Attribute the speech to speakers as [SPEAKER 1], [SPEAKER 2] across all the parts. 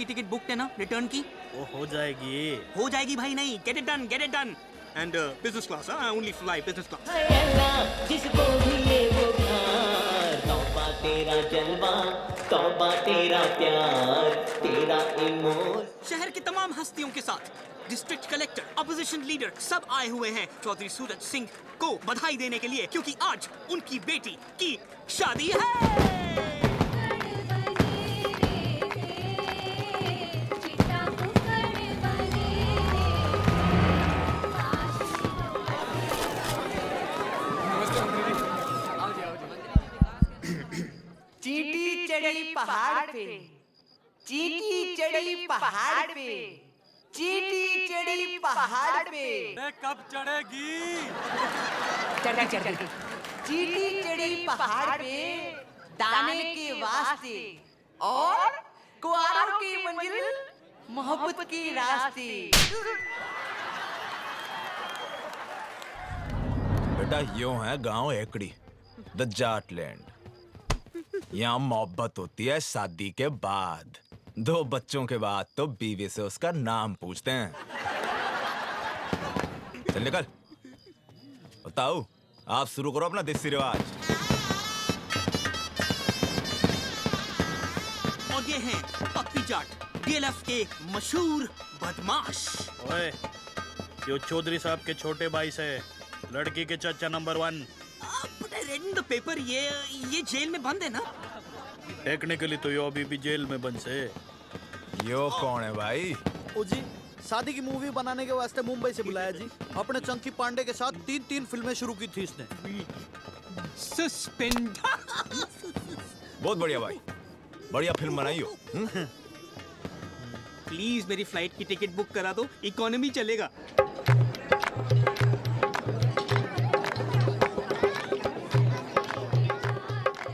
[SPEAKER 1] Ticket book है ना return की?
[SPEAKER 2] वो हो जाएगी
[SPEAKER 1] भाई, नहीं, get it done and business class, I only fly business class.
[SPEAKER 3] जिसको भी ले वो प्यार, तौबा तेरा जलवा, तौबा तेरा प्यार, तेरा इमोशन।
[SPEAKER 1] शहर के तमाम हस्तियों के साथ डिस्ट्रिक्ट कलेक्टर, अपोजिशन लीडर सब आए हुए हैं चौधरी सूरज सिंह को बधाई देने के लिए, क्योंकि आज उनकी बेटी की शादी है।
[SPEAKER 4] चींटी चढ़ी पहाड़ पे, चींटी चढ़ी पहाड़ पे, चींटी चढ़ी पहाड़ पे।
[SPEAKER 5] कब चढ़ेगी?
[SPEAKER 4] चढ़ी चींटी चढ़ी पहाड़ पे दाने के वास्ते और कुआरों की मंजिल मोहब्बत के रास्ते।
[SPEAKER 6] बेटा यूं है गांव एकड़ी, द जाटलैंड। यहाँ मोहब्बत होती है शादी के बाद, 2 बच्चों के बाद तो बीवी से उसका नाम पूछते हैं। चल निकल। बताओ, आप शुरू करो अपना देसी रिवाज।
[SPEAKER 1] और ये हैं पप्पी जाट, डीएलएफ के मशहूर बदमाश।
[SPEAKER 2] ओए, यो चौधरी साहब के छोटे भाई से लड़की के चाचा number 1।
[SPEAKER 1] But I read in the paper, ये जेल में बंद है ना?
[SPEAKER 2] टेक्निकली तो यो अभी भी जेल में बंद से।
[SPEAKER 6] यो कौन है भाई?
[SPEAKER 7] ओ जी, शादी की मूवी बनाने के वास्ते मुंबई से बुलाया जी। अपने चंकी पांडे के साथ 3 फिल्में शुरू की थी इसने।
[SPEAKER 1] सस्पेंड।
[SPEAKER 6] बहुत बढ़िया भाई, बढ़िया फिल्म बनाई हो।
[SPEAKER 1] प्लीज मेरी फ्लाइट की टिकट बुक करा दो, इकोनॉमी चलेगा।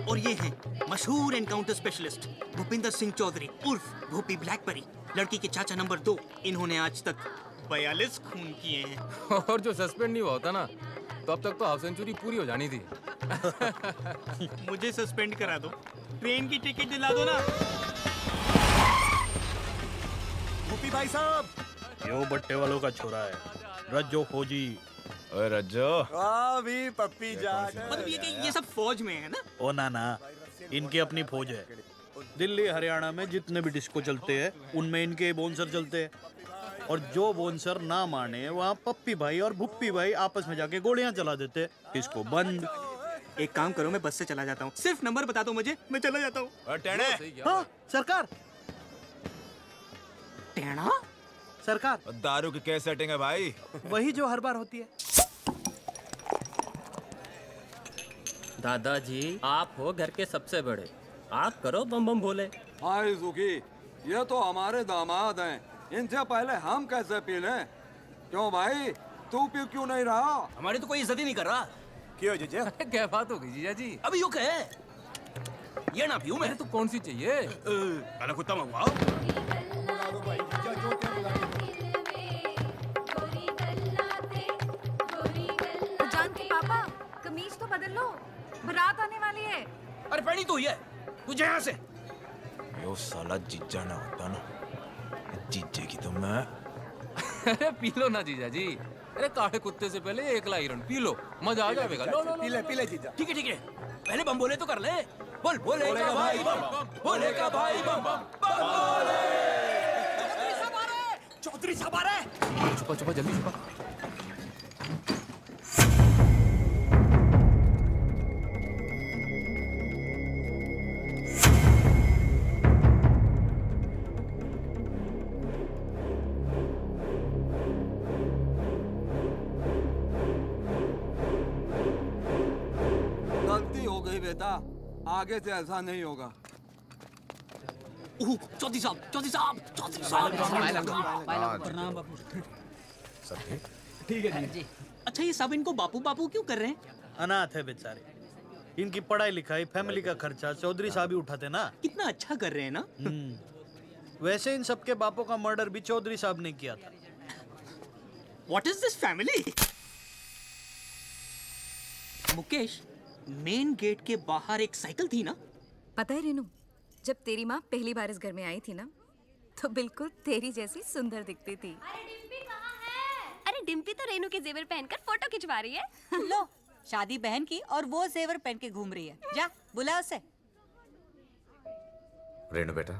[SPEAKER 1] और ये हैं मशहूर एनकाउंटर स्पेशलिस्ट भूपिंदर सिंह चौधरी उर्फ भूपी ब्लैकबेरी, लड़की के चाचा नंबर 2। इन्होंने आज तक 42 खून किए हैं।
[SPEAKER 5] और जो सस्पेंड नहीं हुआ होता ना, तो अब तक तो हाफ सेंचुरी पूरी हो जानी थी।
[SPEAKER 1] मुझे सस्पेंड करा दो, ट्रेन की टिकट दिला दो ना।
[SPEAKER 7] भूपी भाई साहब,
[SPEAKER 2] यो बट्टे वालों का छोरा है, रज्जो फौजी।
[SPEAKER 6] ओए रज्जो,
[SPEAKER 7] भी पप्पी जाट।
[SPEAKER 1] मतलब ये सब फौज में है ना?
[SPEAKER 2] ओ ना, इनकी अपनी फौज है। दिल्ली हरियाणा में जितने भी डिस्को चलते हैं, उनमें इनके बोनसर चलते हैं। और जो बोनसर ना माने, वहाँ पप्पी भाई और भुप्पी भाई आपस में जाके गोलियां चला देते हैं। इसको बंद।
[SPEAKER 1] एक काम करो, मैं बस से चला जाता हूँ, सिर्फ नंबर बता दो मुझे, मैं चला जाता हूँ।
[SPEAKER 7] हाँ सरकार,
[SPEAKER 1] टेढ़ा
[SPEAKER 7] सरकार।
[SPEAKER 6] दारू की क्या सेटिंग है भाई?
[SPEAKER 7] वही जो हर बार होती है।
[SPEAKER 8] दादाजी, आप हो घर के सबसे बड़े, आप करो बम बम भोले।
[SPEAKER 9] हाय सुखी, ये तो हमारे दामाद हैं, इनसे पहले हम कैसे पी लें? क्यों भाई, तू पी क्यों नहीं रहा?
[SPEAKER 1] हमारी तो कोई इज्जत ही नहीं कर रहा।
[SPEAKER 7] क्यों जीजा?
[SPEAKER 5] क्या बात हो गई जीजा जी?
[SPEAKER 1] अभी यो कहे ये ना पीऊं मैं।
[SPEAKER 5] तो कौन सी चाहिए?
[SPEAKER 1] काला कुत्ता मंगवाओ।
[SPEAKER 10] जान के पापा, कमीज तो बदल लो, बारात आने वाली है।
[SPEAKER 1] अरे पहनी तो ये, तुझे यहाँ से।
[SPEAKER 6] यो साला जीजा ना होता ना, जीजे की तो मैं।
[SPEAKER 5] अरे पी लो ना जीजा जी। अरे काले कुत्ते से पहले 1 लाइरन पी लो, मजा आ जाएगा। लो लो
[SPEAKER 7] पी ले जीजा।
[SPEAKER 1] ठीक है, पहले बम बोले तो कर ले।
[SPEAKER 5] बोल बोलेगा भाई बम बोलेगा भाई बम
[SPEAKER 1] चौधरी साहब आ रहे हैं।
[SPEAKER 5] छुपा छुपा जल्दी छुपा।
[SPEAKER 9] गलती हो गई बेटा, आगे से ऐसा नहीं होगा।
[SPEAKER 1] ओह, चौधरी साहब, चौधरी साहब, चौधरी साहब। प्रणाम बापू।
[SPEAKER 2] ठीक है जी।
[SPEAKER 1] अच्छा, ये सब इनको बापू बापू क्यों कर रहे हैं?
[SPEAKER 2] अनाथ है बेचारे, इनकी पढ़ाई लिखाई फैमिली का खर्चा चौधरी साहब ही उठाते ना।
[SPEAKER 1] कितना अच्छा कर रहे हैं ना।
[SPEAKER 2] वैसे इन सबके बापों का मर्डर भी चौधरी साहब ने किया था।
[SPEAKER 1] What is this family? Mukesh, main gate के बाहर एक साइकिल थी ना?
[SPEAKER 10] पता है रेनू, जब तेरी माँ पहली बार इस घर में आई थी ना, तो बिल्कुल तेरी जैसी सुंदर दिखती थी।
[SPEAKER 11] अरे डिम्पी तो रेनू के जेवर पहनकर फोटो खिंचवा रही है।
[SPEAKER 4] लो, शादी बहन की और वो जेवर पहन के घूम रही है। जा बुला उसे।
[SPEAKER 6] रेणु बेटा,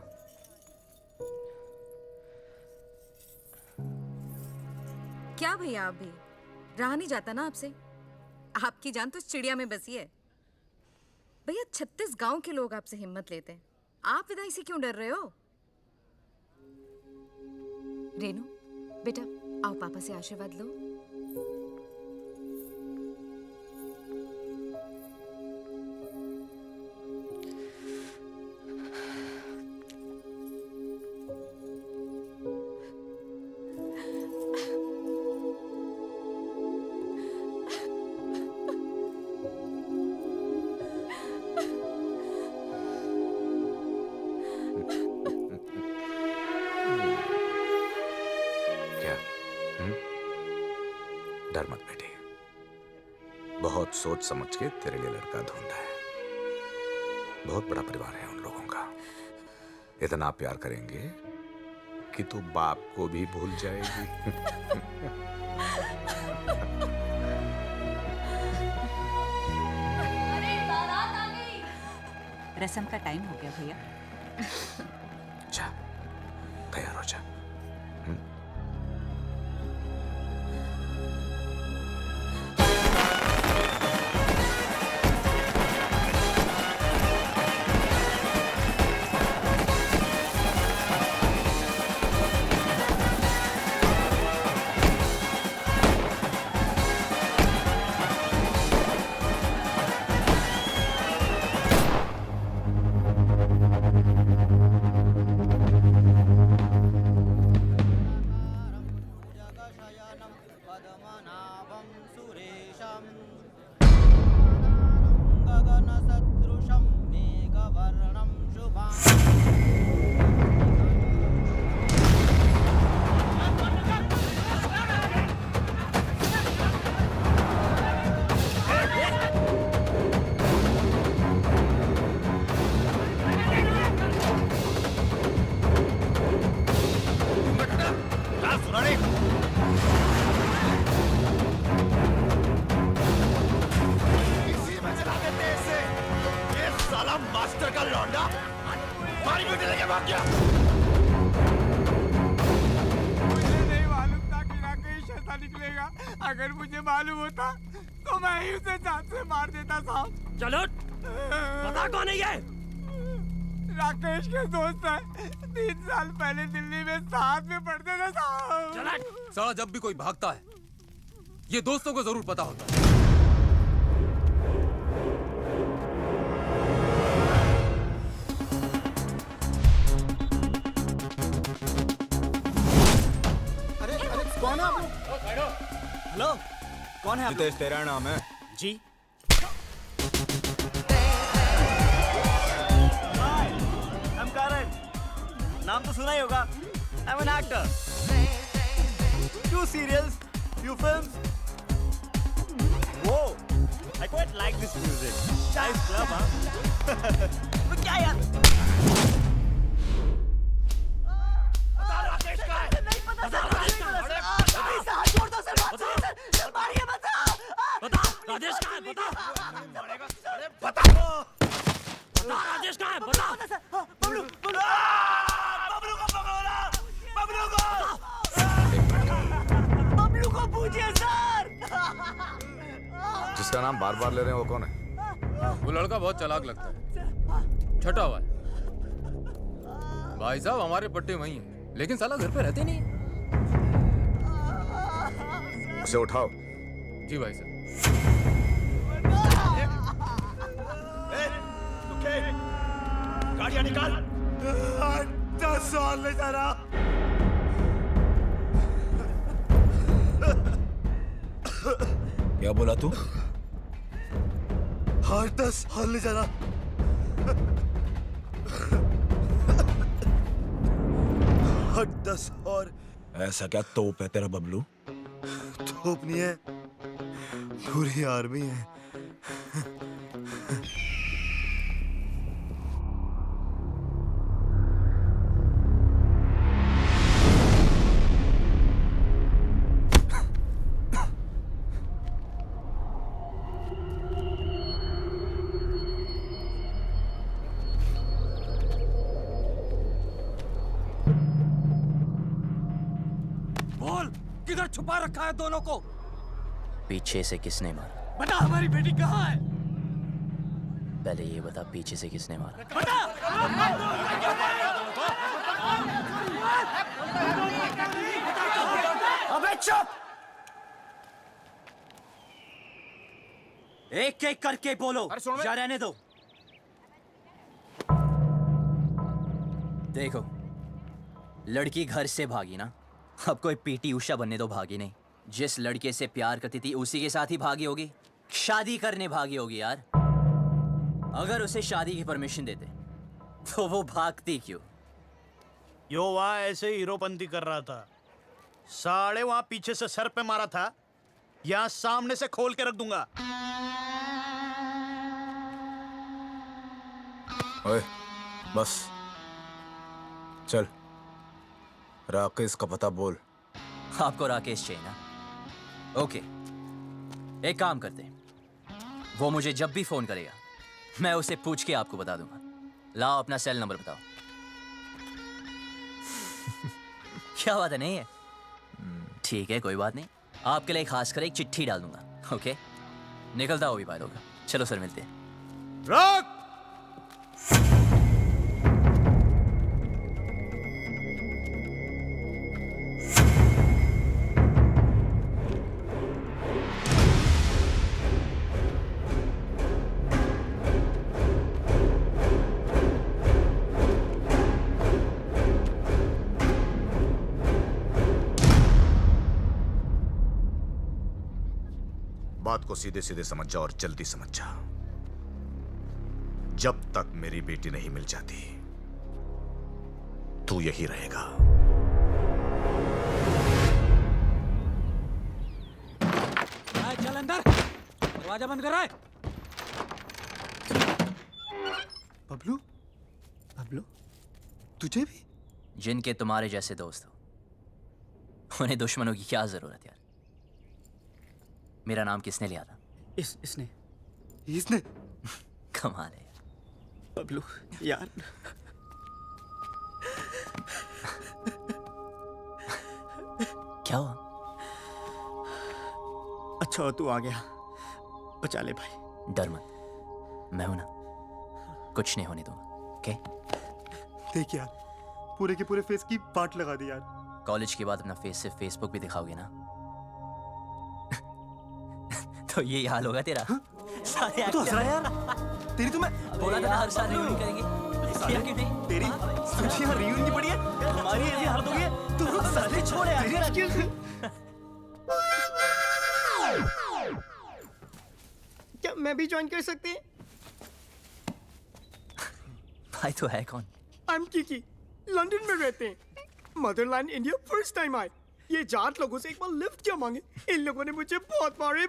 [SPEAKER 10] क्या भैया, आप भी रहा नहीं जाता ना आपसे। आपकी जान तो चिड़िया में बसी है। भैया 36 गांव के लोग आपसे हिम्मत लेते हैं, आप विदाई से क्यों डर रहे हो? रेनू बेटा, आओ पापा से आशीर्वाद लो।
[SPEAKER 6] डर मत बेटी, बहुत सोच समझ के तेरे लिए लड़का ढूंढा है। बहुत बड़ा परिवार है उन लोगों का, इतना प्यार करेंगे कि तू बाप को भी भूल जाएगी।
[SPEAKER 11] अरे बारात आ गई।
[SPEAKER 4] रस्म का टाइम हो गया भैया।
[SPEAKER 6] जा, तैयार हो जा।
[SPEAKER 7] मास्टर का लौंडा मारी बेटे लेके भाग गया।
[SPEAKER 9] मुझे नहीं मालूम था कि राकेश ऐसा निकलेगा। अगर मुझे मालूम होता तो मैं ही उसे जान से मार देता साहब।
[SPEAKER 1] चलो, पता कौन है ये?
[SPEAKER 9] राकेश के दोस्त है, 3 साल पहले दिल्ली में साथ में पढ़ते थे साहब।
[SPEAKER 5] साला जब भी कोई भागता है, ये दोस्तों को जरूर पता होता है।
[SPEAKER 7] कौन है आप लोग? हेलो, कौन है आप लोग?
[SPEAKER 6] जितेश, तेरा नाम है?
[SPEAKER 7] जी। I'm Karan. नाम तो सुना ही होगा। I'm an actor. 2 serials, few films. Whoa, I quite like this music. Nice club, huh? तो क्या यार? राकेश का है? नहीं पता सर। राजेश कहाँ है? बता।
[SPEAKER 6] जिसका नाम बार बार ले रहे हैं वो कौन है?
[SPEAKER 5] वो लड़का बहुत चालाक लगता है, छटा हुआ है। भाई साहब हमारे पट्टे वही हैं, लेकिन साला घर पे रहते नहीं है।
[SPEAKER 6] उसे उठाओ।
[SPEAKER 5] जी भाई साहब।
[SPEAKER 7] गाड़ियां निकाल। 10 साल ले जा रहा।
[SPEAKER 6] क्या बोला तू?
[SPEAKER 7] 10 साल ले जा रहा। 10 और
[SPEAKER 6] ऐसा क्या तोप है तेरा बबलू?
[SPEAKER 7] तोप नहीं है, पूरी आर्मी है।
[SPEAKER 9] किधर छुपा रखा है दोनों को?
[SPEAKER 8] पीछे से किसने मारा?
[SPEAKER 9] बता, हमारी बेटी कहाँ है?
[SPEAKER 8] पहले ये बता, पीछे से किसने मारा?
[SPEAKER 9] बता!
[SPEAKER 1] अबे चुप! एक एक करके बोलो, या रहने दो।
[SPEAKER 8] देखो, लड़की घर से भागी ना, अब कोई पीटी उषा बनने तो भागी नहीं। जिस लड़के से प्यार करती थी उसी के साथ ही भागी होगी, शादी करने भागी होगी यार। अगर उसे शादी की परमिशन देते तो वो भागती क्यों?
[SPEAKER 2] यो वहां ऐसे हीरोपंती कर रहा था, साले वहां पीछे से सर पे मारा था, यहां सामने से खोल के रख दूंगा।
[SPEAKER 6] ओए, बस चल, राकेश का पता बोल।
[SPEAKER 8] आपको राकेश चाहिए ना? ओके, एक काम करते हैं, वो मुझे जब भी फोन करेगा मैं उसे पूछ के आपको बता दूंगा। लाओ अपना सेल नंबर बताओ। क्या बात है, नहीं है? ठीक है, कोई बात नहीं, आपके लिए खास कर एक चिट्ठी डाल दूंगा। ओके, निकलता हो भी पायल होगा। चलो सर, मिलते हैं।
[SPEAKER 2] रॉक!
[SPEAKER 12] बात को सीधे सीधे समझ जा और जल्दी समझ जा। जब तक मेरी बेटी नहीं मिल जाती तू यही रहेगा।
[SPEAKER 9] चल अंदर, दरवाजा बंद कर रहा है।
[SPEAKER 7] बबलू, बबलू, तुझे भी?
[SPEAKER 8] जिनके तुम्हारे जैसे दोस्त हो उन्हें दुश्मनों की क्या जरूरत यार। मेरा नाम किसने लिया था?
[SPEAKER 7] इसने
[SPEAKER 8] कमाल है यार।
[SPEAKER 1] बबलू यार,
[SPEAKER 8] क्या हुआ?
[SPEAKER 1] अच्छा हो तू आ गया, बचा ले भाई।
[SPEAKER 8] डर मत, मैं हूं ना, कुछ नहीं होने दूंगा। ओके?
[SPEAKER 7] देख यार, पूरे के पूरे फेस की पार्ट लगा दी यार।
[SPEAKER 8] कॉलेज के बाद अपना फेस सिर्फ फेसबुक पे दिखाओगे ना तो यही हाल होगा तेरा। सारे
[SPEAKER 7] तो हंस रहा है यार। तेरी तो मैं
[SPEAKER 8] बोला था ना हर साल रियूनियन करेंगे, किया क्यों नहीं?
[SPEAKER 7] तेरी तुझे यहाँ रियूनियन की पड़ी है, हमारी ऐसी हालत हो गई है, तू साले छोड़ यार।
[SPEAKER 1] क्या मैं भी ज्वाइन कर सकती हूँ?
[SPEAKER 8] भाई तो है कौन?
[SPEAKER 1] आई एम किकी, लंदन में रहते हैं। मदरलैंड इंडिया फर्स्ट टाइम आए। ये जाट लोगों से एक बार लिफ्ट क्या मांगे, इन लोगों ने मुझे बहुत मारे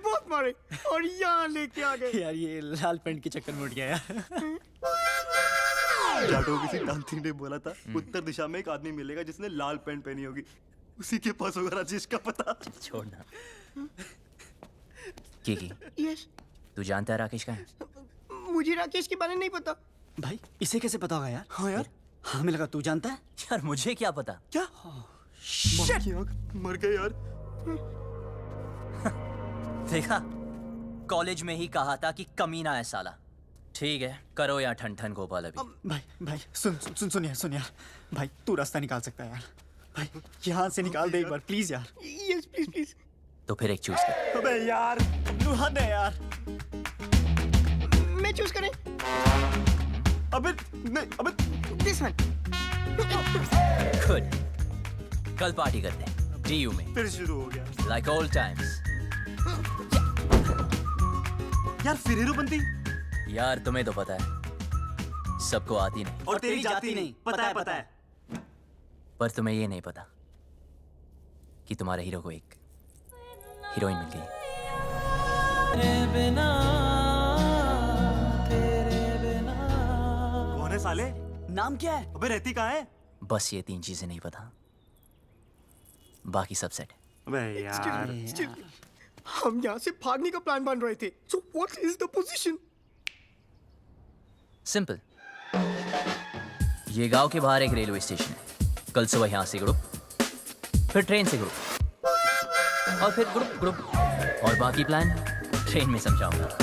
[SPEAKER 1] और यहाँ लेके आ गए।
[SPEAKER 13] यार ये लाल पेंट के चक्कर में उठ गया यार।
[SPEAKER 7] जाटों किसी तांत्रिक ने बोला था उत्तर दिशा में एक आदमी मिलेगा जिसने लाल पैंट पहनी होगी, उसी के पास होगा राजेश का पता।
[SPEAKER 8] छोड़ना। की
[SPEAKER 1] यस,
[SPEAKER 8] तू जानता है राकेश कहाँ है?
[SPEAKER 1] मुझे राकेश के बारे में नहीं पता।
[SPEAKER 13] भाई इसे कैसे पता होगा यार?
[SPEAKER 7] हाँ यार,
[SPEAKER 13] हाँ हमें लगा तू जानता है।
[SPEAKER 8] यार मुझे क्या पता?
[SPEAKER 7] क्या? मर गए यार।
[SPEAKER 8] देखा, कॉलेज में ही कहा था कि कमीना है साला। ठीक है, करो या ठन ठन गोपाल अभी।
[SPEAKER 13] भाई सुन यार। भाई तू रास्ता निकाल सकता है यार। भाई यहाँ से निकाल दे एक बार प्लीज यार।
[SPEAKER 1] Yes please.
[SPEAKER 8] तो फिर एक चूज कर।
[SPEAKER 13] अबे यार तू हद है यार।
[SPEAKER 1] मैं चूज करें?
[SPEAKER 13] अबे
[SPEAKER 1] दिस वन।
[SPEAKER 8] गुड। कल पार्टी करते हैं डीयू में।
[SPEAKER 13] फिर शुरू हो गया
[SPEAKER 8] लाइक ओल्ड टाइम्स।
[SPEAKER 13] यार फिर हीरोपंती।
[SPEAKER 8] यार तुम्हें तो पता है सबको आती नहीं,
[SPEAKER 13] और तेरी जाती नहीं। पता है।
[SPEAKER 8] पर तुम्हें ये नहीं पता कि तुम्हारे हीरो को एक हीरोइन मिल गई।
[SPEAKER 13] कौन है साले? नाम क्या है? अबे रहती कहाँ है?
[SPEAKER 8] बस ये 3 चीजें नहीं पता, बाकी सब सेट।
[SPEAKER 13] अबे यार
[SPEAKER 1] हम यहाँ से भागने का प्लान बन रहे थे। So what is the position?
[SPEAKER 8] Simple. ये गांव के बाहर एक रेलवे स्टेशन है। कल सुबह यहाँ से ग्रुप, फिर ट्रेन से ग्रुप, और फिर ग्रुप, और बाकी प्लान ट्रेन में समझाऊंगा।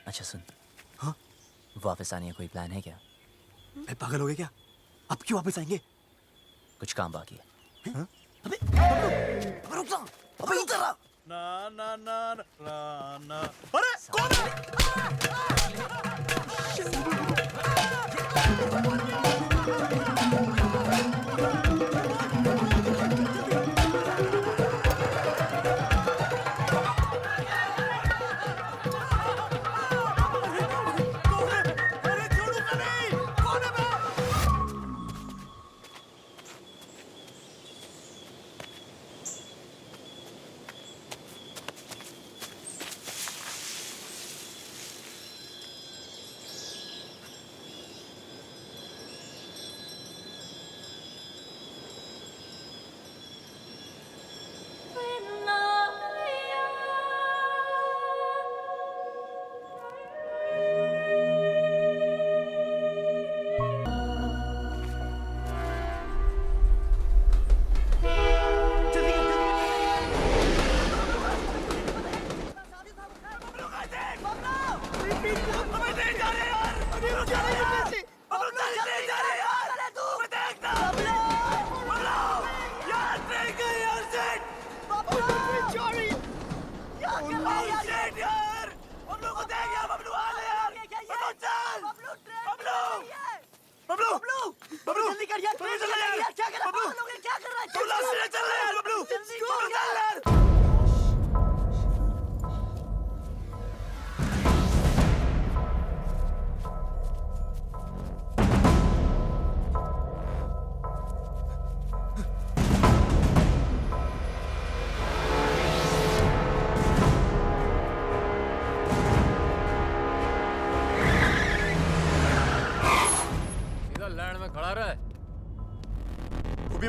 [SPEAKER 8] अच्छा सुन,
[SPEAKER 13] हाँ?
[SPEAKER 8] वापस आने का कोई प्लान है क्या?
[SPEAKER 13] पागल हो गए क्या? अब क्यों वापस आएंगे?
[SPEAKER 8] कुछ काम बाकी है।
[SPEAKER 13] हाँ? अबे रुक जा। अबे इधर आ। ना। अरे कौन है?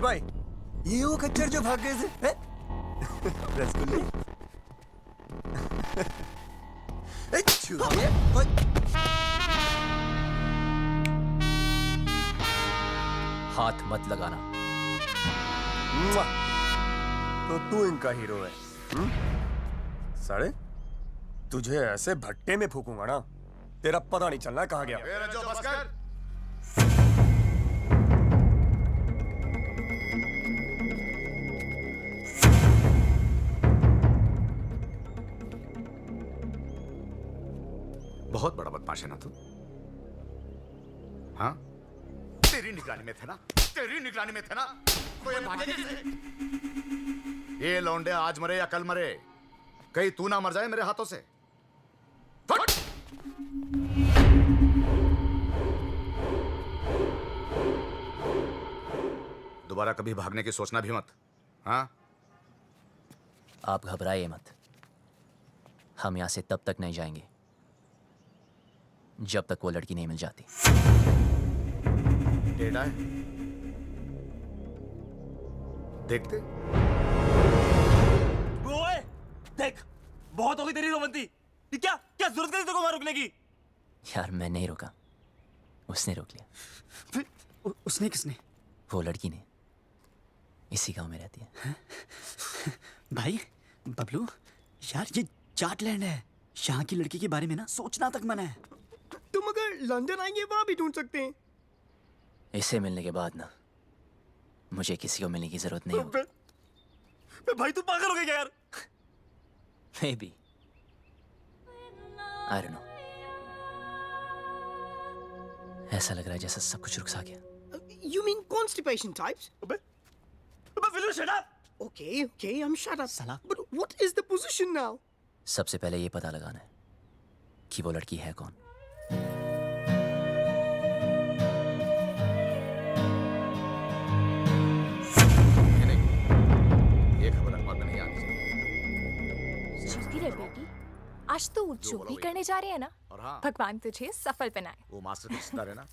[SPEAKER 7] भाई ये वो खच्चर जो भाग गए थे। रसगुल्ले।
[SPEAKER 8] हाथ मत लगाना।
[SPEAKER 7] तो तू इनका हीरो है? साले तुझे ऐसे भट्टे में फूकूंगा ना, तेरा पता नहीं चलना कहाँ गया।
[SPEAKER 12] बहुत बड़ा बदमाश है ना तू? हाँ? तेरी निगरानी में थे ना? तेरी निगरानी में थे ना? तो ये भागे कैसे? ये लौंडे आज मरे या कल मरे, कहीं तू ना मर जाए मेरे हाथों से। फट! दोबारा कभी भागने की सोचना भी मत। हाँ,
[SPEAKER 8] आप घबराइए मत। हम यहाँ से तब तक नहीं जाएंगे जब तक वो लड़की नहीं मिल जाती।
[SPEAKER 12] टेढ़ा है, देखते।
[SPEAKER 7] ओए, देख, बहुत हो गई तेरी रोमंती। क्या क्या जरूरत करी तेरे को वहां रुकने की?
[SPEAKER 8] यार मैं नहीं रुका, उसने रोक लिया।
[SPEAKER 13] उसने किसने?
[SPEAKER 8] वो लड़की ने। इसी गांव में रहती है।
[SPEAKER 13] भाई बबलू, यार ये जाटलैंड है। यहाँ की लड़की के बारे में ना सोचना तक मना है।
[SPEAKER 7] तुम अगर लंदन आएंगे वहां भी ढूंढ सकते हैं।
[SPEAKER 8] इसे मिलने के बाद ना मुझे किसी को मिलने की जरूरत नहीं होगी।
[SPEAKER 7] भाई तू पागल हो गया यार।
[SPEAKER 8] Maybe. I don't know. ऐसा लग रहा है जैसे सब कुछ रुक सा गया।
[SPEAKER 7] You mean constipation types? Will you shut up? Okay, I'm shut up.
[SPEAKER 13] साला।
[SPEAKER 7] But what is the position now?
[SPEAKER 8] सबसे पहले ये पता लगाना है कि वो लड़की है कौन।
[SPEAKER 12] ये खबर अखबार में नहीं आनी चाहिए।
[SPEAKER 14] चुपी रह बेटी, आज तो चुपी करने जा रहे हैं ना।
[SPEAKER 12] और हाँ,
[SPEAKER 14] भगवान तुझे सफल बनाए।
[SPEAKER 12] वो मास्टर के रिश्तेदार है ना,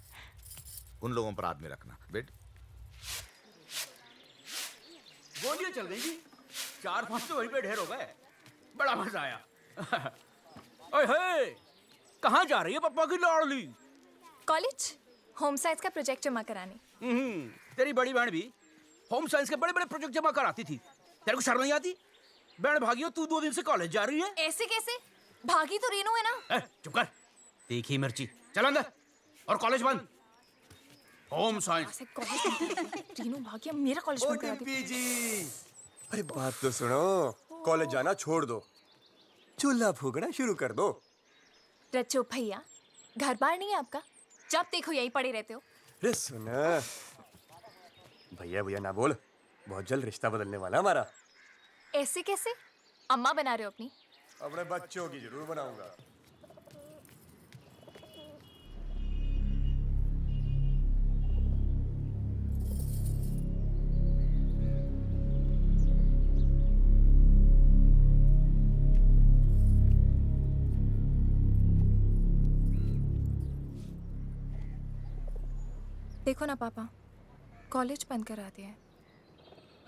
[SPEAKER 12] उन लोगों पर आदमी रखना। बेट,
[SPEAKER 15] गोलियां चल गई जी। 4-5 तो वहीं पे ढेर हो गए। बड़ा मजा आया। ओए हे, कहाँ जा रही है पप्पा की लाडली?
[SPEAKER 14] कॉलेज होम साइंस का प्रोजेक्ट जमा कराने।
[SPEAKER 15] तेरी बड़ी बहन भी होम साइंस के बड़े बड़े प्रोजेक्ट जमा कराती थी। तेरे को शर्म नहीं आती? बहन भागी हो, तू 2 दिन से कॉलेज जा रही है।
[SPEAKER 14] ऐसे कैसे? भागी तो रेनू है ना।
[SPEAKER 15] चुप कर, तीखी मिर्ची। चल अंदर, और कॉलेज बंद। Home science.
[SPEAKER 14] रेनू भागी, अब मेरा कॉलेज बंद करा दी।
[SPEAKER 16] जी, अरे बात तो सुनो। कॉलेज जाना छोड़ दो, चूल्हा फूकना शुरू कर दो।
[SPEAKER 14] रच्चो भैया, घर बार नहीं है आपका? जब देखो यहीं पड़े रहते हो।
[SPEAKER 16] अरे सुना, भैया भैया ना बोल, बहुत जल्द रिश्ता बदलने वाला हमारा।
[SPEAKER 14] ऐसे कैसे? अम्मा बना रहे हो अपनी?
[SPEAKER 16] अपने बच्चों की जरूर बनाऊंगा।
[SPEAKER 14] देखो ना पापा, कॉलेज बंद करा दिया है।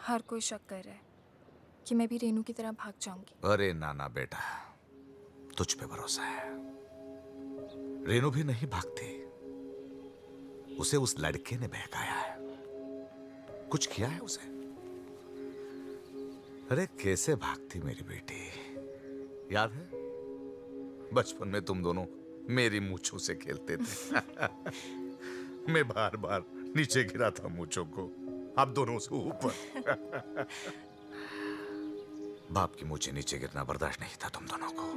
[SPEAKER 14] हर कोई शक कर रहा है कि मैं भी रेनू की तरह भाग जाऊंगी।
[SPEAKER 12] अरे नाना बेटा, तुझ पे भरोसा है। रेनू भी नहीं भागती, उसे उस लड़के ने बहकाया है, कुछ किया है उसे। अरे कैसे भागती मेरी बेटी, याद है बचपन में तुम दोनों मेरी मूंछों से खेलते थे। मैं बार बार नीचे गिरा था मूंछों को, आप दोनों से ऊपर। बाप की मूंछें नीचे गिरना बर्दाश्त नहीं था तुम दोनों को,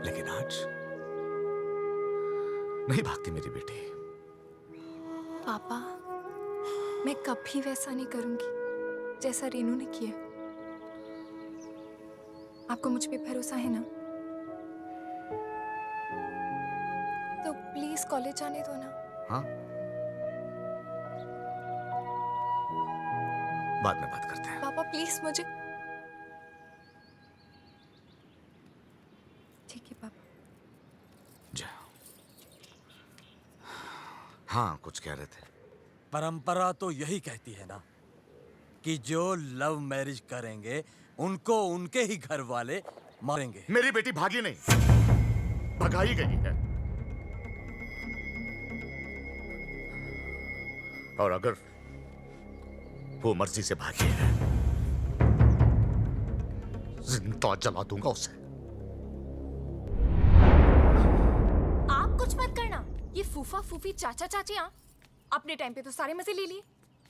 [SPEAKER 12] लेकिन आज नहीं भागती मेरी बेटी।
[SPEAKER 14] पापा, मैं कभी वैसा नहीं करूंगी जैसा रेनू ने किया। आपको मुझ पे भरोसा है ना? तो प्लीज कॉलेज जाने दो ना।
[SPEAKER 12] हाँ, बाद में बात करते हैं।
[SPEAKER 14] पापा प्लीज मुझे। ठीक है पापा।
[SPEAKER 12] जा। हाँ, कुछ कह रहे थे?
[SPEAKER 17] परंपरा तो यही कहती है ना कि जो लव मैरिज करेंगे उनको उनके ही घर वाले मारेंगे।
[SPEAKER 12] मेरी बेटी भागी नहीं, भगाई गई है। और अगर वो मर्जी से भागी है, जिंदा जला दूंगा उसे।
[SPEAKER 14] आप कुछ मत करना। ये फूफा फूफी चाचा चाचियां अपने टाइम पे तो सारे मजे ले लिए।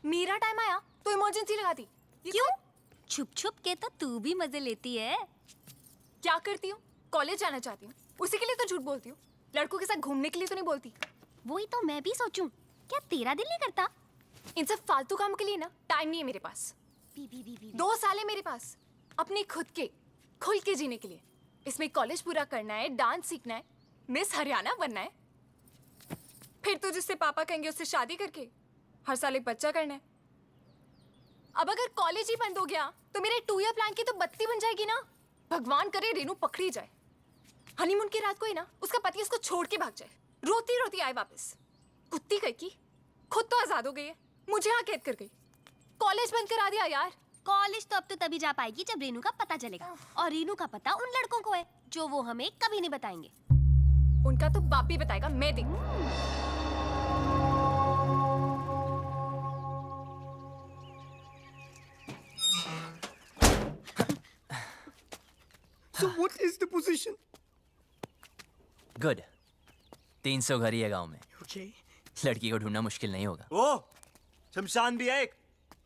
[SPEAKER 14] मेरा टाइम आया तो इमरजेंसी लगा दी।
[SPEAKER 11] क्यों? छुप छुप के तो तू भी मजे लेती है।
[SPEAKER 14] क्या करती हूँ? कॉलेज जाना चाहती हूँ, उसी के लिए तो झूठ बोलती हूँ। लड़कों के साथ घूमने के लिए तो नहीं बोलती।
[SPEAKER 11] वही तो मैं भी सोचूं, क्या तेरा दिल नहीं करता?
[SPEAKER 14] इन सब फालतू काम के लिए ना टाइम नहीं है मेरे पास। 2 साल है मेरे पास अपने खुद के खुल के जीने के लिए। इसमें कॉलेज पूरा करना है, डांस सीखना है, मिस हरियाणा बनना है। फिर तो जिससे पापा कहेंगे उससे शादी करके हर साल एक बच्चा करना है। अब अगर कॉलेज ही बंद हो गया तो मेरे 2 ईयर प्लान की तो बत्ती बन जाएगी ना। भगवान करे रेनू पकड़ी जाए, हनीमून की रात को ही ना उसका पति उसको छोड़ के भाग जाए, रोती रोती आए वापस। कुत्ती कहीं की, खुद तो आजाद हो गई है, मुझे यहाँ कैद कर गई। कॉलेज बंद करा दिया यार।
[SPEAKER 11] कॉलेज तो अब तो तभी जा पाएगी जब रेनू का पता चलेगा, और रेनू का पता उन लड़कों को है जो वो हमें कभी नहीं बताएंगे।
[SPEAKER 14] उनका तो बाप ही बताएगा, मैं देखूं।
[SPEAKER 16] So what is the position?
[SPEAKER 8] Good. 300 घर ही है गांव में।
[SPEAKER 16] Okay.
[SPEAKER 8] लड़की को ढूंढना मुश्किल नहीं होगा।
[SPEAKER 7] ओ, शमशान भी है एक,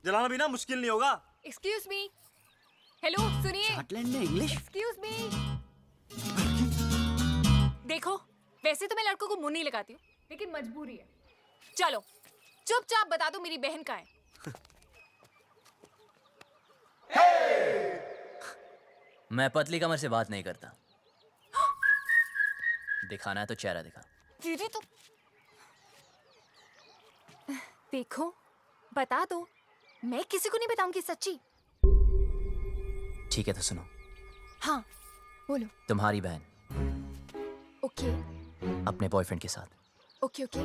[SPEAKER 7] जलाना भी ना मुश्किल नहीं होगा।
[SPEAKER 14] एक्सक्यूज मी, हेलो सुनिए।
[SPEAKER 13] स्कॉटलैंड में इंग्लिश?
[SPEAKER 14] Excuse me. देखो, वैसे तो मैं लड़कों को मुंह नहीं लगाती हूँ, लेकिन मजबूरी है। चलो, चुपचाप बता दो मेरी बहन कहाँ है।
[SPEAKER 8] मैं पतली कमर से बात नहीं करता। दिखाना है तो चेहरा दिखा।
[SPEAKER 14] दीदी तो देखो, बता दो, मैं किसी को नहीं बताऊंगी सच्ची।
[SPEAKER 8] ठीक है तो सुनो।
[SPEAKER 14] हाँ बोलो।
[SPEAKER 8] तुम्हारी बहन
[SPEAKER 14] ओके
[SPEAKER 8] अपने बॉयफ्रेंड के साथ
[SPEAKER 14] ओके ओके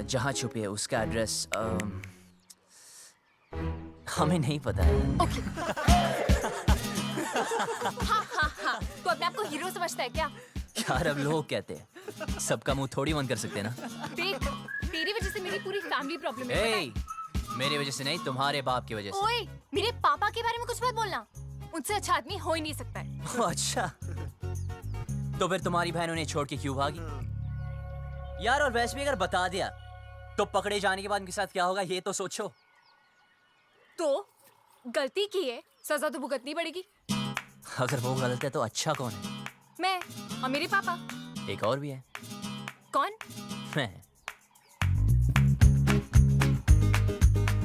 [SPEAKER 8] जहाँ छुपी है उसका एड्रेस हमें नहीं पता है।
[SPEAKER 14] ओके। हाँ हाँ हाँ, तो अपने आप को हीरो समझता है क्या?
[SPEAKER 8] यार अब लोग कहते हैं, सबका मुंह थोड़ी बंद कर सकते हैं ना।
[SPEAKER 14] देख, तेरी वजह से मेरी पूरी फैमिली प्रॉब्लम है।
[SPEAKER 8] ए, मेरी वजह से नहीं, तुम्हारे बाप की वजह से।
[SPEAKER 14] ओए, मेरे पापा के बारे में कुछ मत बोलना, उनसे अच्छा आदमी हो ही नहीं सकता है।
[SPEAKER 8] अच्छा, तो फिर तुम्हारी बहन उन्हें छोड़ के क्यों भागी? यार और वैसे भी अगर बता दिया तो पकड़े जाने के बाद उनके साथ क्या होगा ये तो सोचो।
[SPEAKER 14] तो गलती की है, सजा तो भुगतनी पड़ेगी।
[SPEAKER 8] अगर वो गलत है तो अच्छा कौन है?
[SPEAKER 14] मैं और मेरे पापा।
[SPEAKER 8] एक और भी है।
[SPEAKER 14] कौन?
[SPEAKER 8] मैं।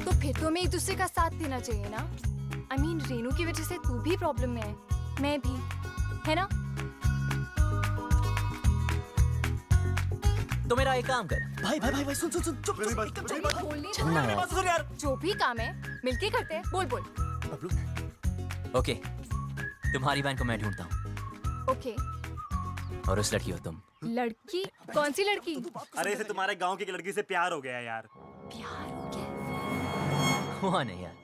[SPEAKER 14] तो फिर तो हमें एक दूसरे का साथ देना चाहिए ना। I mean, रेनू की वजह से तू भी प्रॉब्लम में है, मैं भी, है ना?
[SPEAKER 8] तो मेरा एक काम कर।
[SPEAKER 13] भाई भाई भाई भाई सुन सुन सुन चुप
[SPEAKER 8] चलना यार।
[SPEAKER 14] जो भी काम है मिलके करते हैं। बोल बोल।
[SPEAKER 8] ओके, तुम्हारी बहन को मैं ढूंढता हूँ
[SPEAKER 14] ओके।
[SPEAKER 8] और उस लड़की हो तुम।
[SPEAKER 14] लड़की? कौन सी लड़की?
[SPEAKER 7] अरे इसे तुम्हारे गांव की एक लड़की से प्यार हो गया यार।
[SPEAKER 14] प्यार हो गया?
[SPEAKER 8] हुआ नहीं यार,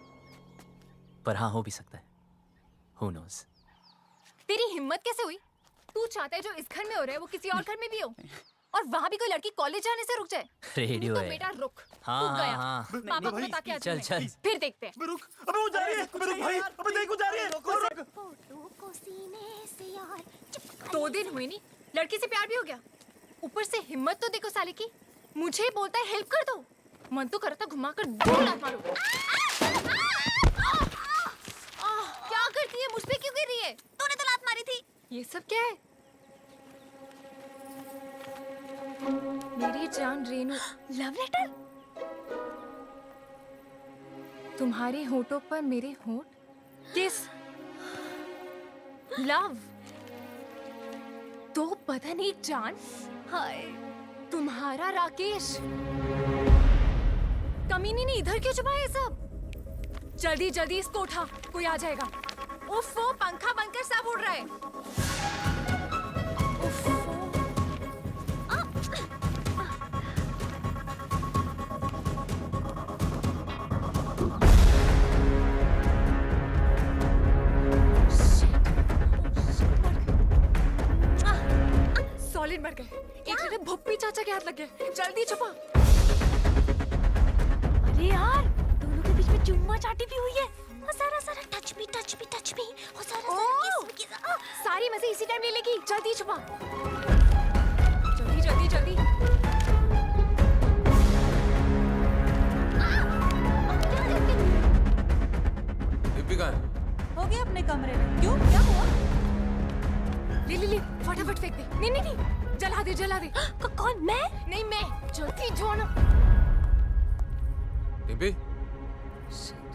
[SPEAKER 8] पर हाँ हो भी सकता है। Who knows?
[SPEAKER 14] तेरी हिम्मत कैसे हुई? तू चाहता है जो इस घर में हो रहा है वो किसी और घर में भी हो, और वहाँ भी कोई लड़की कॉलेज जाने से रुक जाए।
[SPEAKER 8] रेडियो
[SPEAKER 14] तो
[SPEAKER 8] है।
[SPEAKER 14] बेटा रुक।
[SPEAKER 8] हाँ,
[SPEAKER 14] तू गया।
[SPEAKER 8] हाँ।
[SPEAKER 14] पापा को बता के आती
[SPEAKER 8] चल,
[SPEAKER 14] हूँ
[SPEAKER 8] चल।
[SPEAKER 14] मैं। फिर देखते हैं।
[SPEAKER 7] रुक, अबे वो जा रही है, अबे रुक भाई, अबे देख वो जा रही है।
[SPEAKER 14] 2 दिन हुए नहीं, लड़की से प्यार भी हो गया। ऊपर से हिम्मत तो देखो साले की, मुझे बोलता है हेल्प कर दो। मन तो करता घुमा कर 2 लात मारूं। क्या करती है? मुझ पे क्यों गिर रही है?
[SPEAKER 11] तूने तो लात मारी थी।
[SPEAKER 14] ये सब क्या है? मेरी जान रेनू।
[SPEAKER 11] Love letter?
[SPEAKER 14] तुम्हारे होठों पर मेरे होठ, किस, लव। तो पता नहीं जान। हाय, तुम्हारा राकेश। कमीनी ने इधर क्यों छुपाया ये सब? जल्दी जल्दी इसको उठा, कोई आ जाएगा। उफ, वो पंखा बनकर सब उड़ रहा है। सॉलिड मर गए। एक मिनट, भुप्पी चाचा के हाथ लग गए। जल्दी छुपा।
[SPEAKER 11] अरे यार, दोनों के बीच में चुम्मा चाटी भी हुई है। और सारा सारा टच मी और सारा किस
[SPEAKER 14] सारी मजे इसी टाइम ले लेगी। जल्दी छुपा, जल्दी जल्दी जल्दी।
[SPEAKER 5] दीपिका
[SPEAKER 4] हो गया अपने कमरे में। क्यों, क्या हुआ?
[SPEAKER 14] ले फटाफट फेंक दे। नहीं नहीं नहीं, जला दे जला दे।
[SPEAKER 11] कौन? मैं?
[SPEAKER 14] नहीं मैं। जल्दी जो ना।
[SPEAKER 5] डिम्पी,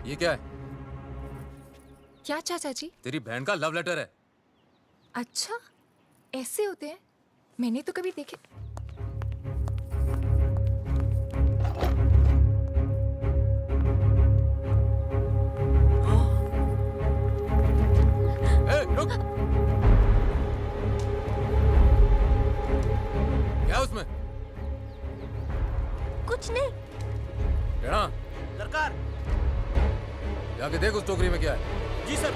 [SPEAKER 5] ये क्या है?
[SPEAKER 14] क्या चाचा जी?
[SPEAKER 5] तेरी बहन का लव लेटर है।
[SPEAKER 14] अच्छा, ऐसे होते हैं? मैंने तो कभी देखे।
[SPEAKER 11] कुछ नहीं।
[SPEAKER 5] टेढ़ा,
[SPEAKER 2] सरकार।
[SPEAKER 5] जाके देख उस टोकरी में क्या है।
[SPEAKER 2] जी सर।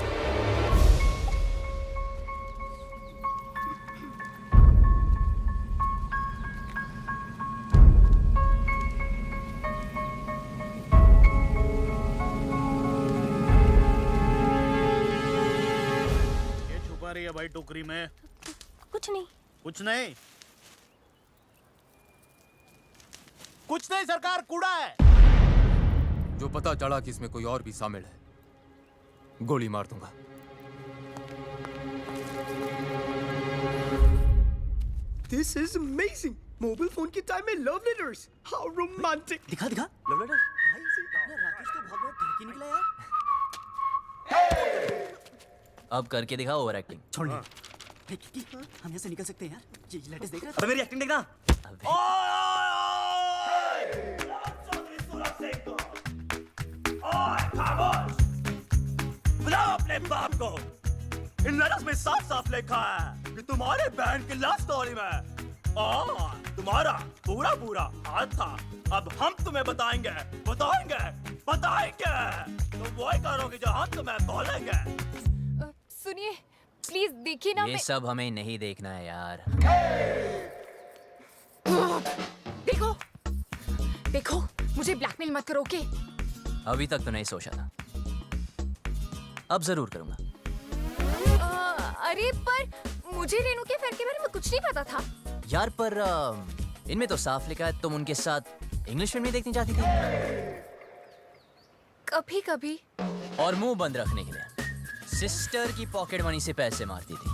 [SPEAKER 2] ये छुपा रही है भाई टोकरी में?
[SPEAKER 11] कुछ नहीं।
[SPEAKER 2] कुछ नहीं? कुछ नहीं सरकार, कूड़ा है।
[SPEAKER 5] जो पता चला कि इसमें कोई और भी शामिल है, गोली मार दूंगा।
[SPEAKER 16] This is amazing. Mobile phone की टाइम में लव लेटर्स. How romantic.
[SPEAKER 13] दिखा दिखा लव लेटर। भाई से अपना राकेश तो बहुत बड़ा ठरकी निकला यार।
[SPEAKER 8] अब करके दिखा ओवर एक्टिंग।
[SPEAKER 13] छोड़ नहीं। हे किटी, हम यहाँ से निकल सकते हैं यार। ये लेटेस्ट देख रहा है?
[SPEAKER 7] अबे मेरी एक्टिंग देखना। बुलाओ अपने बाप को। इन लेटर्स में साफ साफ लिखा है कि तुम्हारे बहन की लव स्टोरी में तुम्हारा पूरा पूरा हाथ था। अब हम तुम्हें बताएंगे बताएंगे बताएंगे। तुम वही करोगे जो हम तुम्हें बोलेंगे।
[SPEAKER 14] सुनिए प्लीज देखिए ना।
[SPEAKER 8] ये सब हमें नहीं देखना है यार।
[SPEAKER 14] देखो देखो मुझे ब्लैकमेल मत करो, ओके?
[SPEAKER 8] अभी तक तो नहीं सोचा था, अब जरूर करूंगा।
[SPEAKER 14] अरे पर मुझे रेनू के अफेयर के बारे में कुछ नहीं पता था
[SPEAKER 8] यार। पर इनमें तो साफ लिखा है तुम उनके साथ इंग्लिश फिल्म देखनी चाहती थी।
[SPEAKER 14] कभी कभी।
[SPEAKER 8] और मुंह बंद रखने के लिए सिस्टर की पॉकेट मनी से पैसे मारती थी।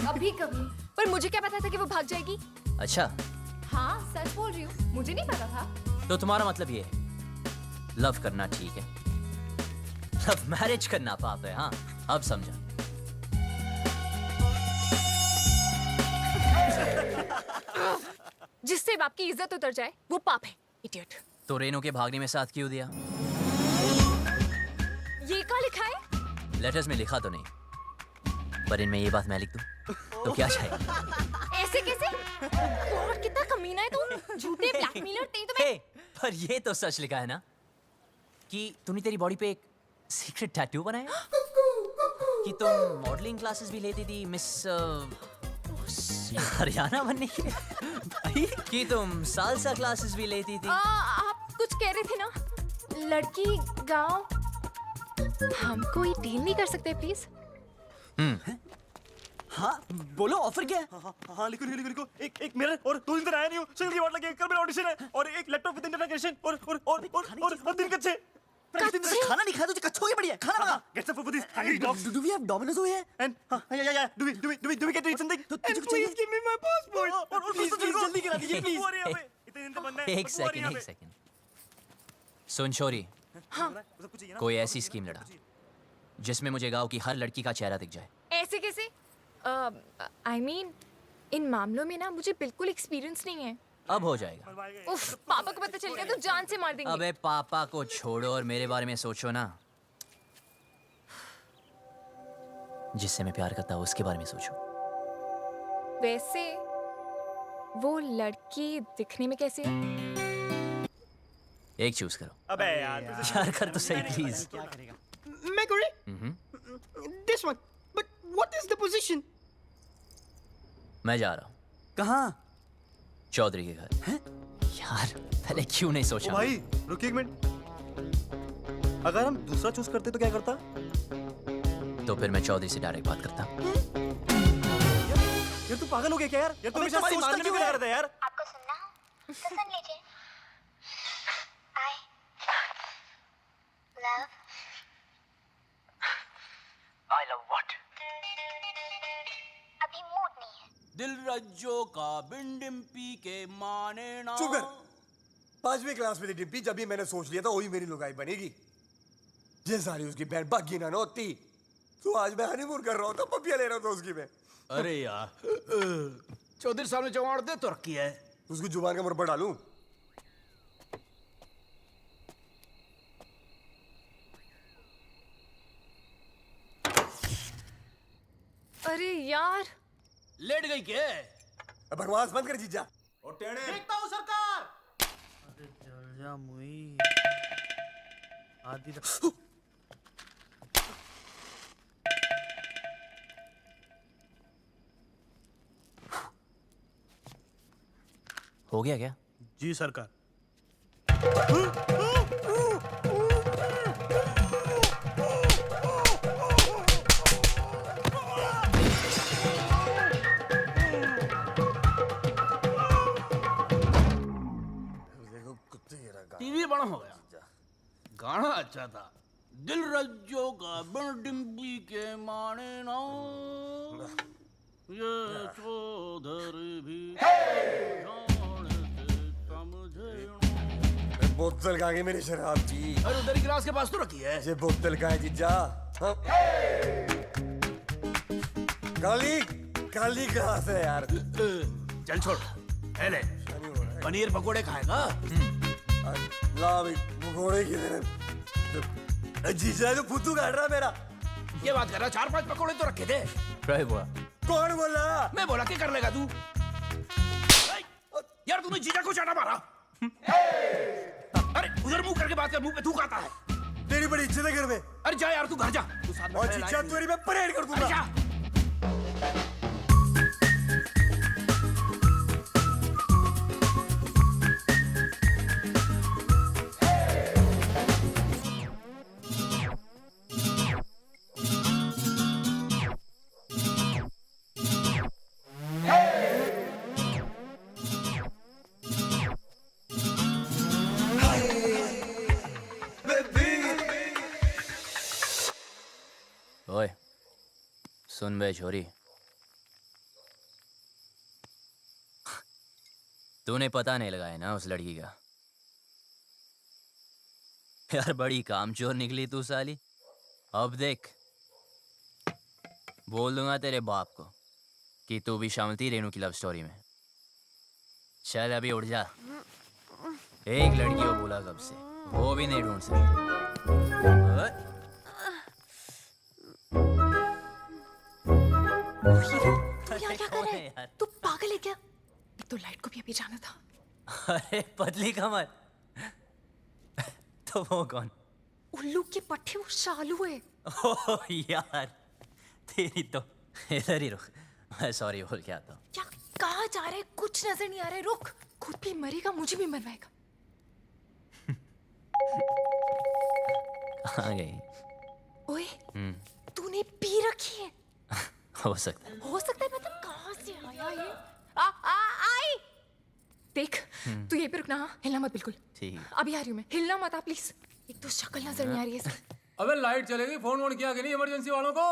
[SPEAKER 14] कभी कभी। पर मुझे क्या पता था कि वो भाग जाएगी?
[SPEAKER 8] अच्छा,
[SPEAKER 14] हाँ सच बोल रही हूँ, मुझे नहीं पता था।
[SPEAKER 8] तो तुम्हारा मतलब ये है लव करना ठीक है, लव मैरिज करना पाप है। हाँ अब समझा।
[SPEAKER 14] जिससे बाप की इज्जत उतर जाए वो पाप है, इडियट।
[SPEAKER 8] तो रेनू के भागने में साथ क्यों दिया?
[SPEAKER 14] ये क्या लिखा है?
[SPEAKER 8] लेटर्स में लिखा तो नहीं, पर इनमें ये बात मैं लिख दूं तो क्या चाहिए?
[SPEAKER 14] ऐसे कैसे? गॉड कितना कमीना है तू, झूठे ब्लैकमेलर। तेरी तो मैं।
[SPEAKER 8] पर ये तो सच लिखा है ना कि तूने तेरी बॉडी पे एक सीक्रेट टैटू बनाया, कि तुम मॉडलिंग क्लासेस भी लेती थी मिस हरियाणा बनने के लिए, भाई कि तुम सालसा क्लासेस भी लेती थी।
[SPEAKER 14] आप कुछ कह रहे थे ना, लड़की गांव। हम कोई डील नहीं कर सकते प्लीज?
[SPEAKER 13] हाँ बोलो, ऑफर क्या है?
[SPEAKER 7] हाँ लिखो लिखो लिखो। एक मिरर और 2 दिन तक आया नहीं हूँ। शक्ल की वाट लगी, कल मेरा ऑडिशन है और एक लैपटॉप विद इंटरनेट कनेक्शन और 3 कच्चे।
[SPEAKER 13] खाना नहीं खाया तो कच्चों की बढ़िया खाना मंगा।
[SPEAKER 7] Get some food for these hungry dogs.
[SPEAKER 13] Do we have Domino's over here?
[SPEAKER 7] And yeah. Do we get to eat something?
[SPEAKER 13] तो तुझे कुछ
[SPEAKER 7] Please
[SPEAKER 13] चाहिए?
[SPEAKER 7] give me my passport. और
[SPEAKER 13] Please, जल्दी करा दीजिए, please.
[SPEAKER 7] इतने दिन तक बनना है।
[SPEAKER 8] एक सेकंड। सुन छोरी, कोई ऐसी स्कीम लड़ा जिसमें मुझे गांव की हर लड़की का चेहरा दिख जाए।
[SPEAKER 14] ऐसे कैसे? I mean, इन मामलों में ना मुझे बिल्कुल एक्सपीरियंस नहीं है।
[SPEAKER 8] अब हो जाएगा।
[SPEAKER 14] उफ, पापा को पता चल गया तो जान से मार देंगे।
[SPEAKER 8] अबे पापा को छोड़ो और मेरे बारे में सोचो ना। जिससे मैं प्यार करता हूँ उसके बारे में सोचो।
[SPEAKER 14] वैसे वो लड़की दिखने में कैसी है?
[SPEAKER 8] एक चूज करो।
[SPEAKER 7] अबे यार
[SPEAKER 8] कर तो सही please.
[SPEAKER 9] Meguri, this one. But what is the position?
[SPEAKER 8] मैं जा रहा हूँ।
[SPEAKER 13] कहाँ?
[SPEAKER 8] चौधरी के घर। यार पहले क्यों नहीं सोचा?
[SPEAKER 7] भाई रुकिए एक मिनट। अगर हम दूसरा चूज करते तो क्या करता?
[SPEAKER 8] तो फिर मैं चौधरी से डायरेक्ट बात करता।
[SPEAKER 7] यार तू पागल हो गया क्या यार? यार तू हमेशा हमारी मारने में क्या करता है यार?
[SPEAKER 11] आपको सुनना हो तो सुन लीजिए। I love what? अभी मूड नहीं है।
[SPEAKER 15] दिल रज्जो का बिंडिम्पी के माने ना।
[SPEAKER 16] चुप कर। 5वीं क्लास में थी डिम्पी, जब भी मैंने सोच लिया था वही मेरी लुगाई बनेगी। ये सारी उसकी बहन बागी ना होती तो आज मैं हनीमून कर रहा हूँ, पपिया ले रहा हूँ उसकी मैं।
[SPEAKER 15] अरे यार चौधरी साहब ने जवान दे तो रखी है।
[SPEAKER 16] उसकी जुबान का मुरब्बा डालूं?
[SPEAKER 14] अरे यार
[SPEAKER 15] लेट गई क्या?
[SPEAKER 16] बकवास बंद कर जीजा।
[SPEAKER 15] देखता हूँ सरकार।
[SPEAKER 2] अरे चल जा मुई आदि
[SPEAKER 8] हो गया क्या?
[SPEAKER 2] जी सरकार।
[SPEAKER 15] टीवी बड़ा हो गया, गाना अच्छा था। दिल रज्जो का बिन डिम्पी के माने ना ये चौधरी भी
[SPEAKER 16] बोतल कहाँ गई मेरी शराब की?
[SPEAKER 15] अरे उधर गिलास के पास तो रखी है।
[SPEAKER 16] ये बोतल कहाँ है जीजा? हाँ? काली काली कहाँ से यार?
[SPEAKER 15] चल छोड़। ले पनीर पकोड़े खाएगा?
[SPEAKER 16] ला भाई पकोड़े की तेरे जीजा तो फुतू काट रहा मेरा।
[SPEAKER 15] ये बात कर रहा, 4-5 पकोड़े तो रखे थे।
[SPEAKER 8] बोला
[SPEAKER 16] कौन बोला?
[SPEAKER 15] मैं बोला क्या कर लेगा तू? यार तूने जीजा को चाटा मारा। अरे उधर मुंह करके बात कर, मुंह पे थूक आता है।
[SPEAKER 16] तेरी बड़ी इज्जत है घर में।
[SPEAKER 15] अरे जा यार, तू घर जा। तू साथ में
[SPEAKER 16] और जीजा तेरी मैं परेड कर दूंगा।
[SPEAKER 15] अरे जा।
[SPEAKER 8] ओए सुन बे छोरी, तूने पता नहीं लगाया ना उस लड़की का? यार बड़ी कामचोर निकली तू साली। अब देख, बोल दूंगा तेरे बाप को कि तू भी शामिल थी रेनू की लव स्टोरी में। चल अभी उठ जा। एक लड़की को बोला कब से, वो भी नहीं ढूंढ सकती।
[SPEAKER 14] तू यहाँ क्या कर रहा है? तू पागल है क्या? एक तो लाइट को भी अभी जाना था।
[SPEAKER 8] अरे पतली कमर। तो वो कौन?
[SPEAKER 14] उल्लू के पट्टे, वो शालू है।
[SPEAKER 8] ओह यार, तेरी तो इधर ही रुक, मैं सॉरी बोल के आता हूँ।
[SPEAKER 14] क्या कहाँ जा रहे? कुछ नजर नहीं आ रहा है। रुक, खुद भी मरेगा, मुझे भी मरवाएगा।
[SPEAKER 8] कहाँ गई?
[SPEAKER 14] ओए, तूने पी रखी है।
[SPEAKER 8] हो सकता है।
[SPEAKER 14] हो सकता है, मतलब कहाँ से आया ये? आई देख, तू यहीं पे रुकना। हाँ, हिलना मत बिल्कुल।
[SPEAKER 8] ठीक है।
[SPEAKER 14] अभी आ रही हूँ मैं, हिलना मत आप प्लीज। एक तो शक्ल नजर नहीं आ रही है इसकी।
[SPEAKER 5] अबे लाइट चलेगी, फोन किया कि नहीं इमरजेंसी वालों को?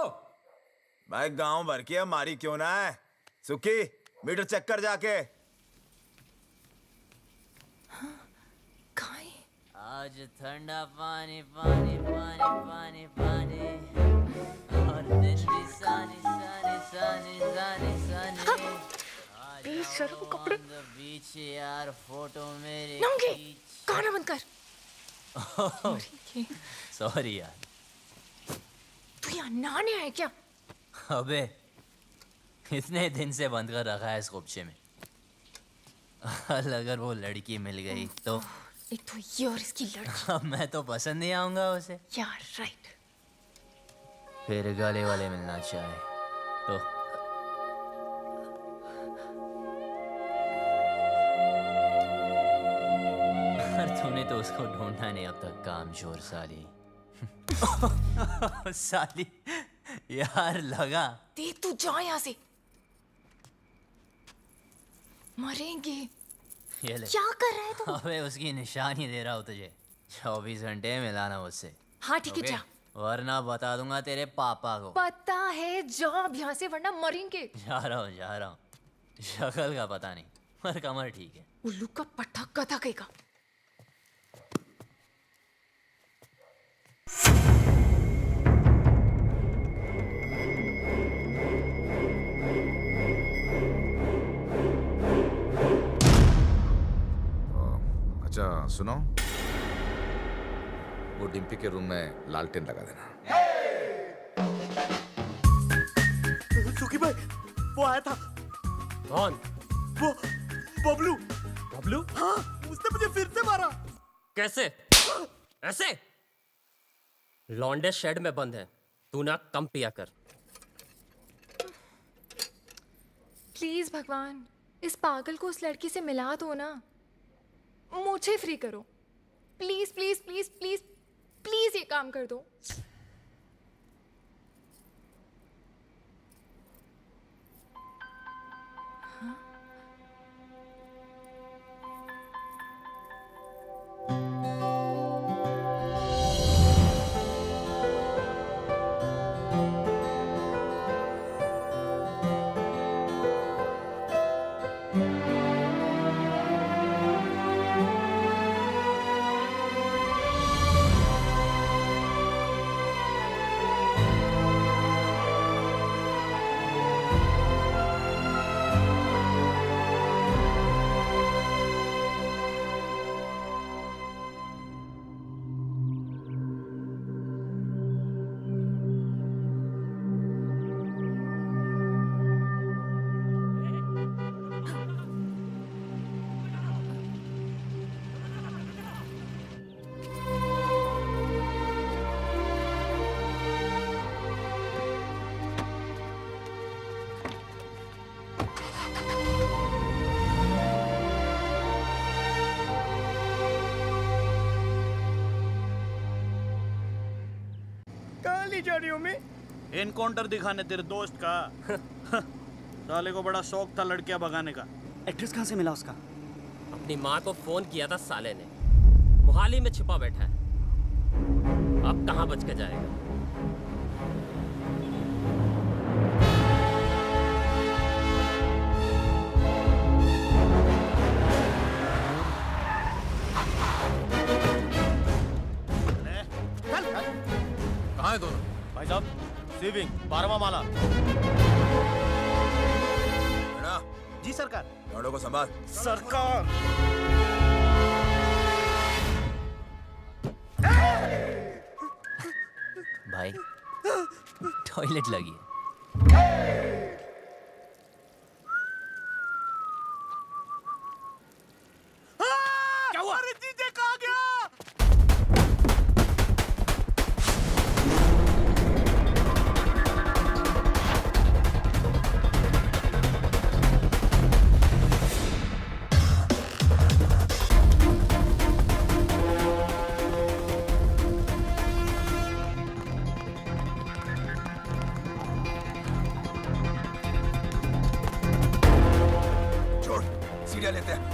[SPEAKER 6] भाई गांव भर की हमारी क्यों ना है? सुखी मीटर चेक कर जाके।
[SPEAKER 8] आज ठंडा पानी पानी पानी पानी पानी और दिन भी सानी सानी सानी सानी सानी।
[SPEAKER 14] बेशर्म कपड़े।
[SPEAKER 8] बीच यार फोटो मेरे
[SPEAKER 14] नंगे, गाना बंद कर।
[SPEAKER 8] सॉरी यार।
[SPEAKER 14] तू यहाँ नहाने आया क्या?
[SPEAKER 8] अबे इतने दिन से बंद कर रखा है इस खुपचे में। अगर वो लड़की मिल गई तो?
[SPEAKER 14] एक तो ये और इसकी लड़की।
[SPEAKER 8] अब मैं तो पसंद नहीं आऊंगा उसे
[SPEAKER 14] यार। राइट।
[SPEAKER 8] फिर गले वाले मिलना चाहे तो? तूने तो उसको ढूंढा नहीं अब तक, कामचोर साली। साली यार लगा।
[SPEAKER 14] देख तू जा यहाँ से, मरेंगे।
[SPEAKER 8] ये ले।
[SPEAKER 14] क्या कर रहा है तू?
[SPEAKER 8] अबे उसकी निशानी दे रहा हूँ तुझे, 24 घंटे मिलाना मुझसे।
[SPEAKER 14] हाँ ठीक है, जा।
[SPEAKER 8] वरना बता दूंगा तेरे पापा को।
[SPEAKER 14] पता है, जा अब यहाँ से, वरना मरेंगे।
[SPEAKER 8] जा रहा हूँ। शक्ल का पता नहीं, पर कमर ठीक है।
[SPEAKER 14] उल्लू का पट्टा गधा कहेगा।
[SPEAKER 12] अच्छा सुनो, वो डिम्पी के रूम में लालटेन लगा देना।
[SPEAKER 13] सुखी भाई, वो आया था।
[SPEAKER 16] कौन?
[SPEAKER 13] वो बबलू।
[SPEAKER 18] बबलू?
[SPEAKER 13] हाँ, उसने मुझे फिर से मारा।
[SPEAKER 18] कैसे? ऐसे? लौंडे शेड में बंद है, तू ना कम पिया कर।
[SPEAKER 14] प्लीज भगवान, इस पागल को उस लड़की से मिला दो ना, मुझे फ्री करो। Please please please please please ये काम कर दो।
[SPEAKER 2] एनकाउंटर दिखाने तेरे दोस्त का। साले को बड़ा शौक था लड़कियां भगाने का।
[SPEAKER 13] एड्रेस कहाँ से मिला उसका?
[SPEAKER 18] अपनी माँ को फोन किया था साले ने, मोहाली में छिपा बैठा है। अब कहाँ बच के जाएगा?
[SPEAKER 5] कहाँ है दोनों?
[SPEAKER 2] भाई साहब, सीविंग 12वां माला। जी सरकार।
[SPEAKER 6] लौंडों को संभाल।
[SPEAKER 2] सरकार।
[SPEAKER 8] भाई टॉयलेट लगी है।
[SPEAKER 2] क्या हुआ? अरे जीजे कहाँ गया?
[SPEAKER 6] सीढ़ियाँ लेते हैं।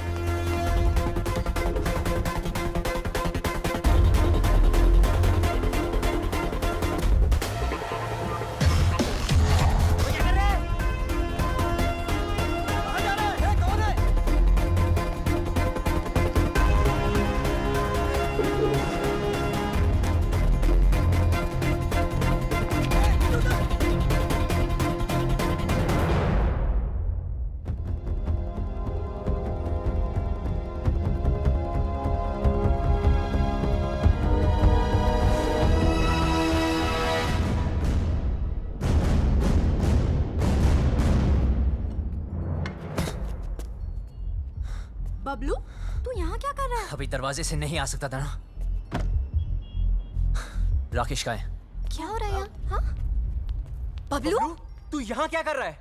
[SPEAKER 11] बबलू, तू यहाँ क्या कर रहा है?
[SPEAKER 8] अभी दरवाजे से नहीं आ सकता था ना। राकेश का है।
[SPEAKER 14] क्या हो रहा है यहाँ? हाँ? बबलू?
[SPEAKER 19] तू यहाँ क्या कर रहा है?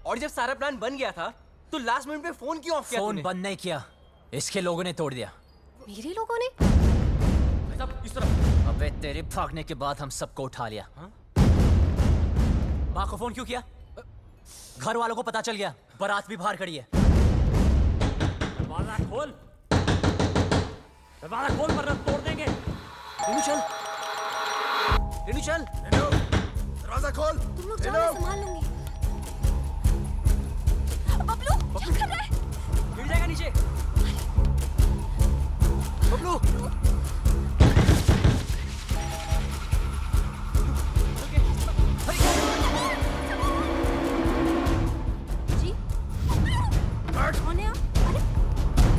[SPEAKER 19] और जब सारा प्लान बन गया था तो लास्ट मिनट पे फोन क्यों ऑफ किया तूने?
[SPEAKER 8] फोन बंद नहीं किया, इसके लोगों ने तोड़ दिया।
[SPEAKER 14] मेरे लोगों ने?
[SPEAKER 19] इस तरफ।
[SPEAKER 8] अबे तेरे भागने के बाद हम सबको उठा लिया। माँ को फोन क्यों किया? घर वालों को पता चल गया, बारात भी बाहर खड़ी है।
[SPEAKER 18] दरवाजा खोल, दरवाजा खोल वरना तोड़ देंगे।
[SPEAKER 19] रेनू चल, रेनू चल,
[SPEAKER 6] दरवाजा खोल।
[SPEAKER 14] तुम लोग जाओ, मैं संभाल लूंगी। बबलू, क्या कर रहा है?
[SPEAKER 19] गिर जाएगा नीचे। बबलू,
[SPEAKER 14] जी, कौन है आप?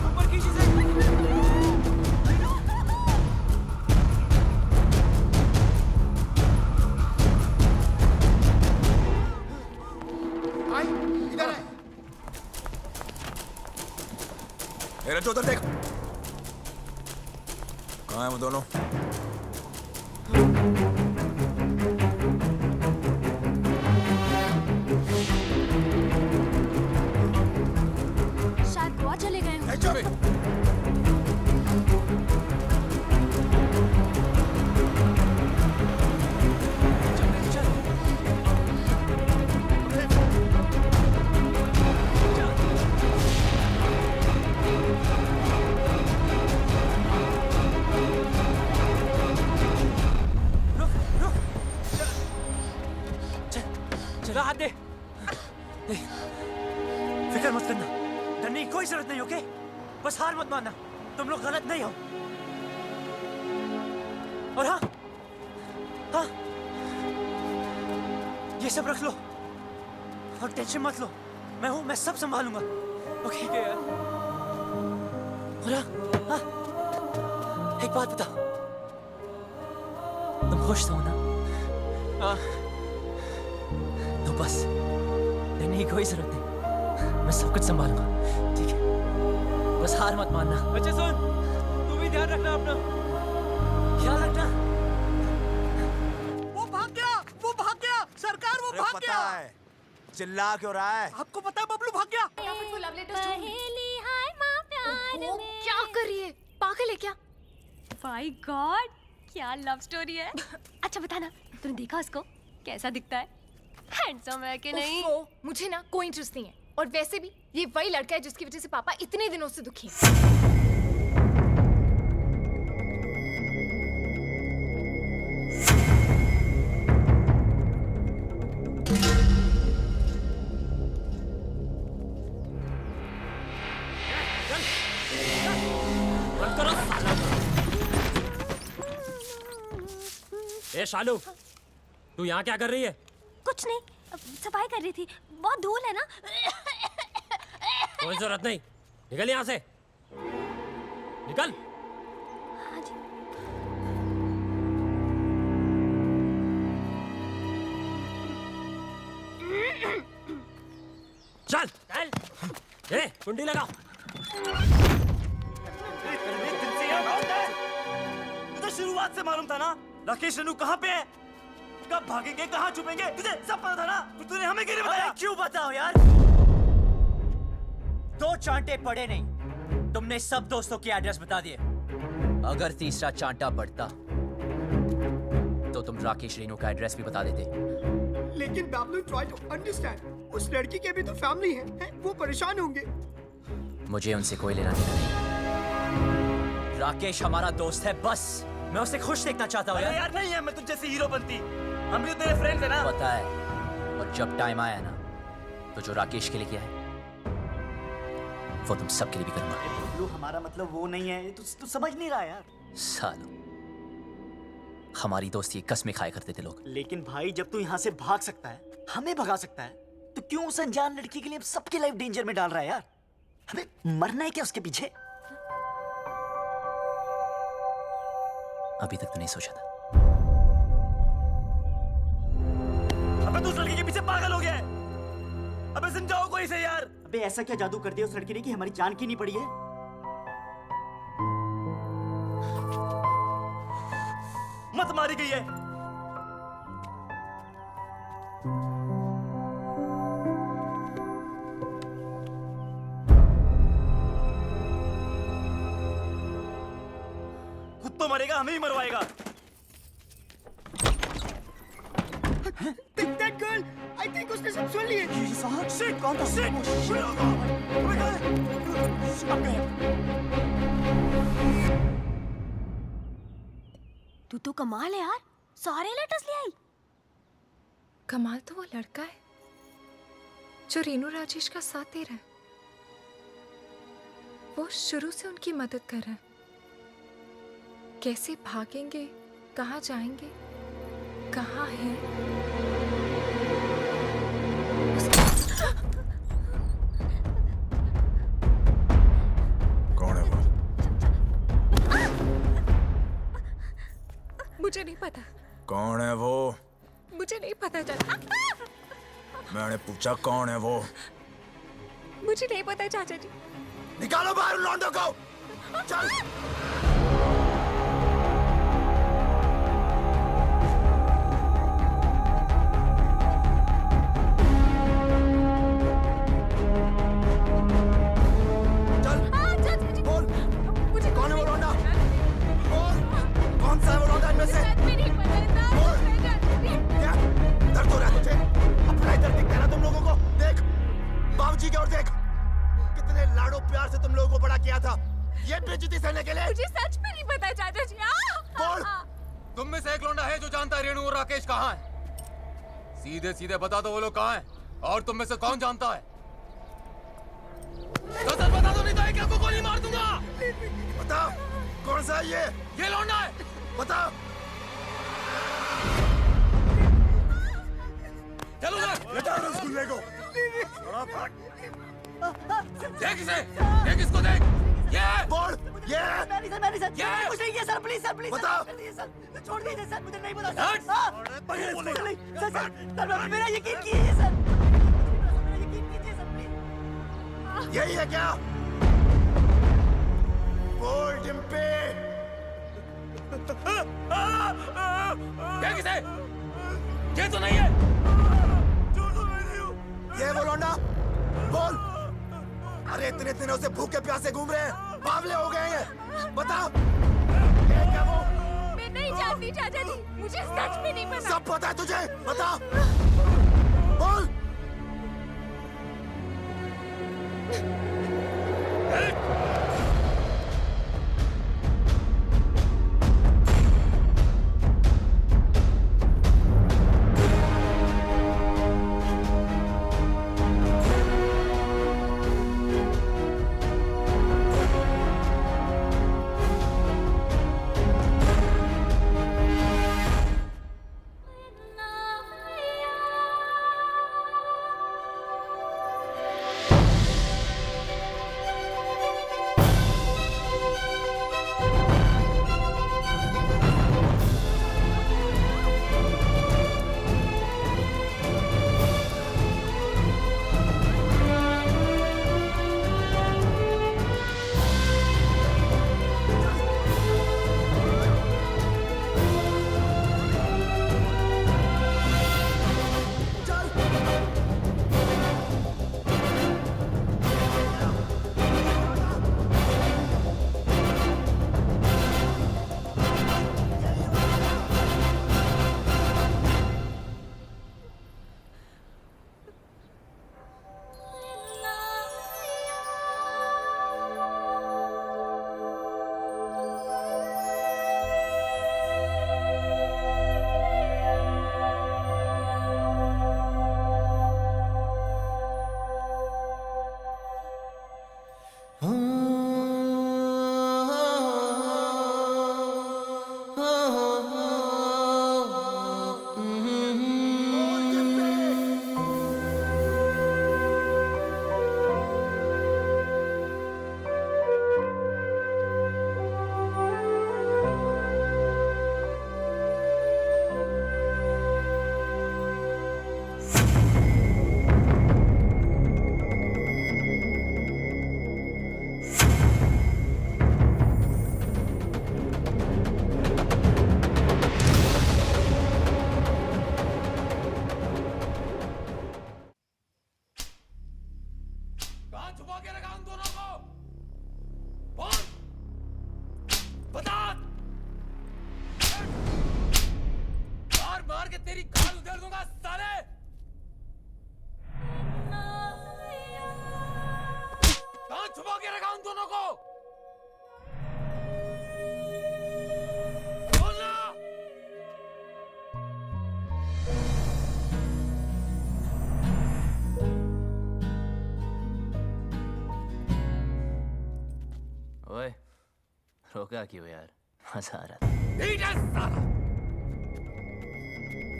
[SPEAKER 19] ऊपर खींच इसे।
[SPEAKER 6] तेरे तो उधर देख। कहाँ है वो दोनों?
[SPEAKER 11] शायद गोवा चले गए हों।
[SPEAKER 17] चला हाथ दे। फिक्र मत करना, डरने की कोई जरूरत नहीं, ओके? बस हार मत मानना, तुम लोग गलत नहीं हो। और हाँ, हाँ, ये सब रख लो और टेंशन मत लो। मैं हूं, मैं सब संभालूंगा, ओके? और हाँ, हाँ, एक बात बता, तुम खुश हो ना? हाँ। तो बस डरने की कोई जरूरत नहीं, मैं सब कुछ संभालूंगा, ठीक है? बस हार मत मानना। बच्चे सुन, तू भी ध्यान रखना अपना, ख्याल रखना।
[SPEAKER 7] वो भाग गया सरकार, वो भाग गया।
[SPEAKER 6] चिल्ला क्यों रहा है?
[SPEAKER 7] आपको पता है बबलू भाग गया।
[SPEAKER 14] वो क्या कर रही है? पागल है क्या?
[SPEAKER 11] बाय गॉड, क्या लव स्टोरी है। अच्छा बता ना, तूने देखा उसको? कैसा दिखता है? हैंडसम है कि नहीं?
[SPEAKER 14] मुझे ना कोई इंटरेस्ट नहीं है, और वैसे भी ये वही लड़का है जिसकी वजह से पापा इतने दिनों से दुखी हैं।
[SPEAKER 18] ए शालू, तू यहाँ क्या कर रही है?
[SPEAKER 11] कुछ नहीं, सफाई कर रही थी, बहुत धूल है ना।
[SPEAKER 18] कोई जरूरत नहीं, निकल यहाँ से, निकल। चल चल, ए कुंडी लगाओ।
[SPEAKER 7] तुझे शुरुआत से मालूम था ना राकेश रेनू कहाँ पे है, कब भागेंगे, कहाँ छुपेंगे, तुझे सब पता था ना? तो तूने हमें क्यों नहीं बताया?
[SPEAKER 8] क्यों बताओ यार? दो चांटे पड़े नहीं, तुमने सब दोस्तों के एड्रेस बता दिए। अगर तीसरा चांटा पड़ता तो तुम राकेश रेनू का एड्रेस भी बता देते।
[SPEAKER 7] लेकिन बाबलू, ट्राई टू अंडरस्टैंड, उस लड़की के भी तो फैमिली है, वो परेशान होंगे।
[SPEAKER 8] मुझे उनसे कोई लेना देना नहीं। राकेश हमारा दोस्त है, बस मैं उसे खुश देखना चाहता हूँ
[SPEAKER 7] यार। नहीं है, मैं तुझ जैसी हीरो बनती, हम भी तो तेरे फ्रेंड्स हैं ना।
[SPEAKER 8] पता है, और जब टाइम आया ना, तो जो राकेश के लिए किया है वो तुम सबके लिए भी करूंगा।
[SPEAKER 13] बबलू, हमारा मतलब वो नहीं है, तू समझ नहीं रहा यार।
[SPEAKER 8] सालों, हमारी दोस्ती कसमें खाया करते थे लोग।
[SPEAKER 13] लेकिन भाई, जब तू यहाँ से भाग सकता है, हमें भगा सकता है, तो क्यों उस अनजान लड़की के लिए सबकी लाइफ डेंजर में डाल रहा है यार? हमें मरना है क्या उसके पीछे?
[SPEAKER 8] अभी तक तो नहीं सोचा था।
[SPEAKER 7] अबे तू उस लड़की के पीछे पागल हो गया है। अबे समझाओ कोई से यार।
[SPEAKER 13] अबे ऐसा क्या जादू कर दिया उस लड़की ने कि हमारी जान की नहीं पड़ी है?
[SPEAKER 7] मत मारी गई है। खुद तो मरेगा, हमें ही मरवाएगा। That girl, I think उसने सब सुन लिए। Shit, कौन था?
[SPEAKER 11] तू तो कमाल है यार, सारे लेटर्स ले आई।
[SPEAKER 14] कमाल तो वो लड़का है जो रेनू राजेश का साथ दे रहा है। वो शुरू से उनकी मदद कर रहा है। कैसे भागेंगे, कहाँ जाएंगे, कहाँ है?
[SPEAKER 6] कौन है वो?
[SPEAKER 14] मुझे नहीं पता।
[SPEAKER 6] कौन है वो?
[SPEAKER 14] मुझे नहीं पता चला।
[SPEAKER 6] मैंने पूछा कौन है वो?
[SPEAKER 14] मुझे नहीं पता चाचा जी।
[SPEAKER 12] निकालो बाहर उन लौंडों को। चल। कौन है वो लौंडा? बोल, कौन सा है वो लौंडा इनमें से? बोल, क्या दर्द हो रहा है तुझे? अपना ही दर्द दिखता है ना तुम लोगों को? देख, बाबूजी की ओर देख, कितने लाडो प्यार से तुम लोगों को बड़ा किया था, ये बेइज्जती सहने के लिए?
[SPEAKER 14] मुझे सच में नहीं पता चाचा जी।
[SPEAKER 12] बोल,
[SPEAKER 5] तुम में से एक लौंडा है जो जानता है रेणु और राकेश कहाँ है? सीधे सीधे बता दो वो लोग कहाँ हैं, और तुम में से कौन जानता है? तो सर बता दो, नहीं तो एक को गोली मार दूंगा।
[SPEAKER 12] बता, कौन सा है ये?
[SPEAKER 5] ये लौंडा है।
[SPEAKER 12] बता।
[SPEAKER 5] चलो
[SPEAKER 12] बेटा रसगुल्ले को।
[SPEAKER 5] देख इसे, देख इसको देख। ये
[SPEAKER 12] बोल, ये
[SPEAKER 13] मैंने सर कुछ नहीं किया सर, प्लीज सर, प्लीज
[SPEAKER 12] बता।
[SPEAKER 13] सर, छोड़ दीजिए सर, मुझे नहीं पता
[SPEAKER 5] हट।
[SPEAKER 13] सर, मेरा यकीन कीजिए सर, मेरा यकीन कीजिए सर, प्लीज।
[SPEAKER 12] यही है क्या? बोल डिम्पी।
[SPEAKER 5] देख इसे, ये तो नहीं है।
[SPEAKER 12] ये वो लौंडा? बोल। अरे इतने दिनों से भूखे प्यासे घूम रहे हैं, बावले हो गए हैं, बता। ये क्या वो?
[SPEAKER 14] मैं नहीं जानती चाचा जी, मुझे सच में नहीं पता।
[SPEAKER 12] सब पता है तुझे, बता। बोल।
[SPEAKER 8] रोका क्यों यार, मजा आ रहा था।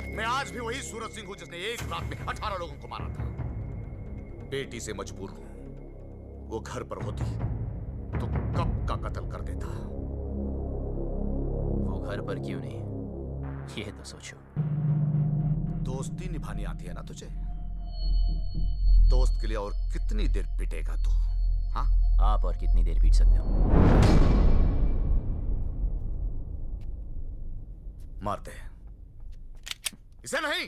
[SPEAKER 12] मैं आज भी वही सूरज सिंह हूं जिसने एक रात में 18 लोगों को मारा था। बेटी से मजबूर हूं, वो घर पर होती तो कब का कत्ल कर देता।
[SPEAKER 8] वो घर पर क्यों नहीं, ये तो सोचो।
[SPEAKER 12] दोस्ती निभानी आती है ना तुझे? दोस्त के लिए और कितनी देर पिटेगा तू? हाँ?
[SPEAKER 8] आप और कितनी देर पीट सकते हो?
[SPEAKER 12] मारते हैं इसे नहीं।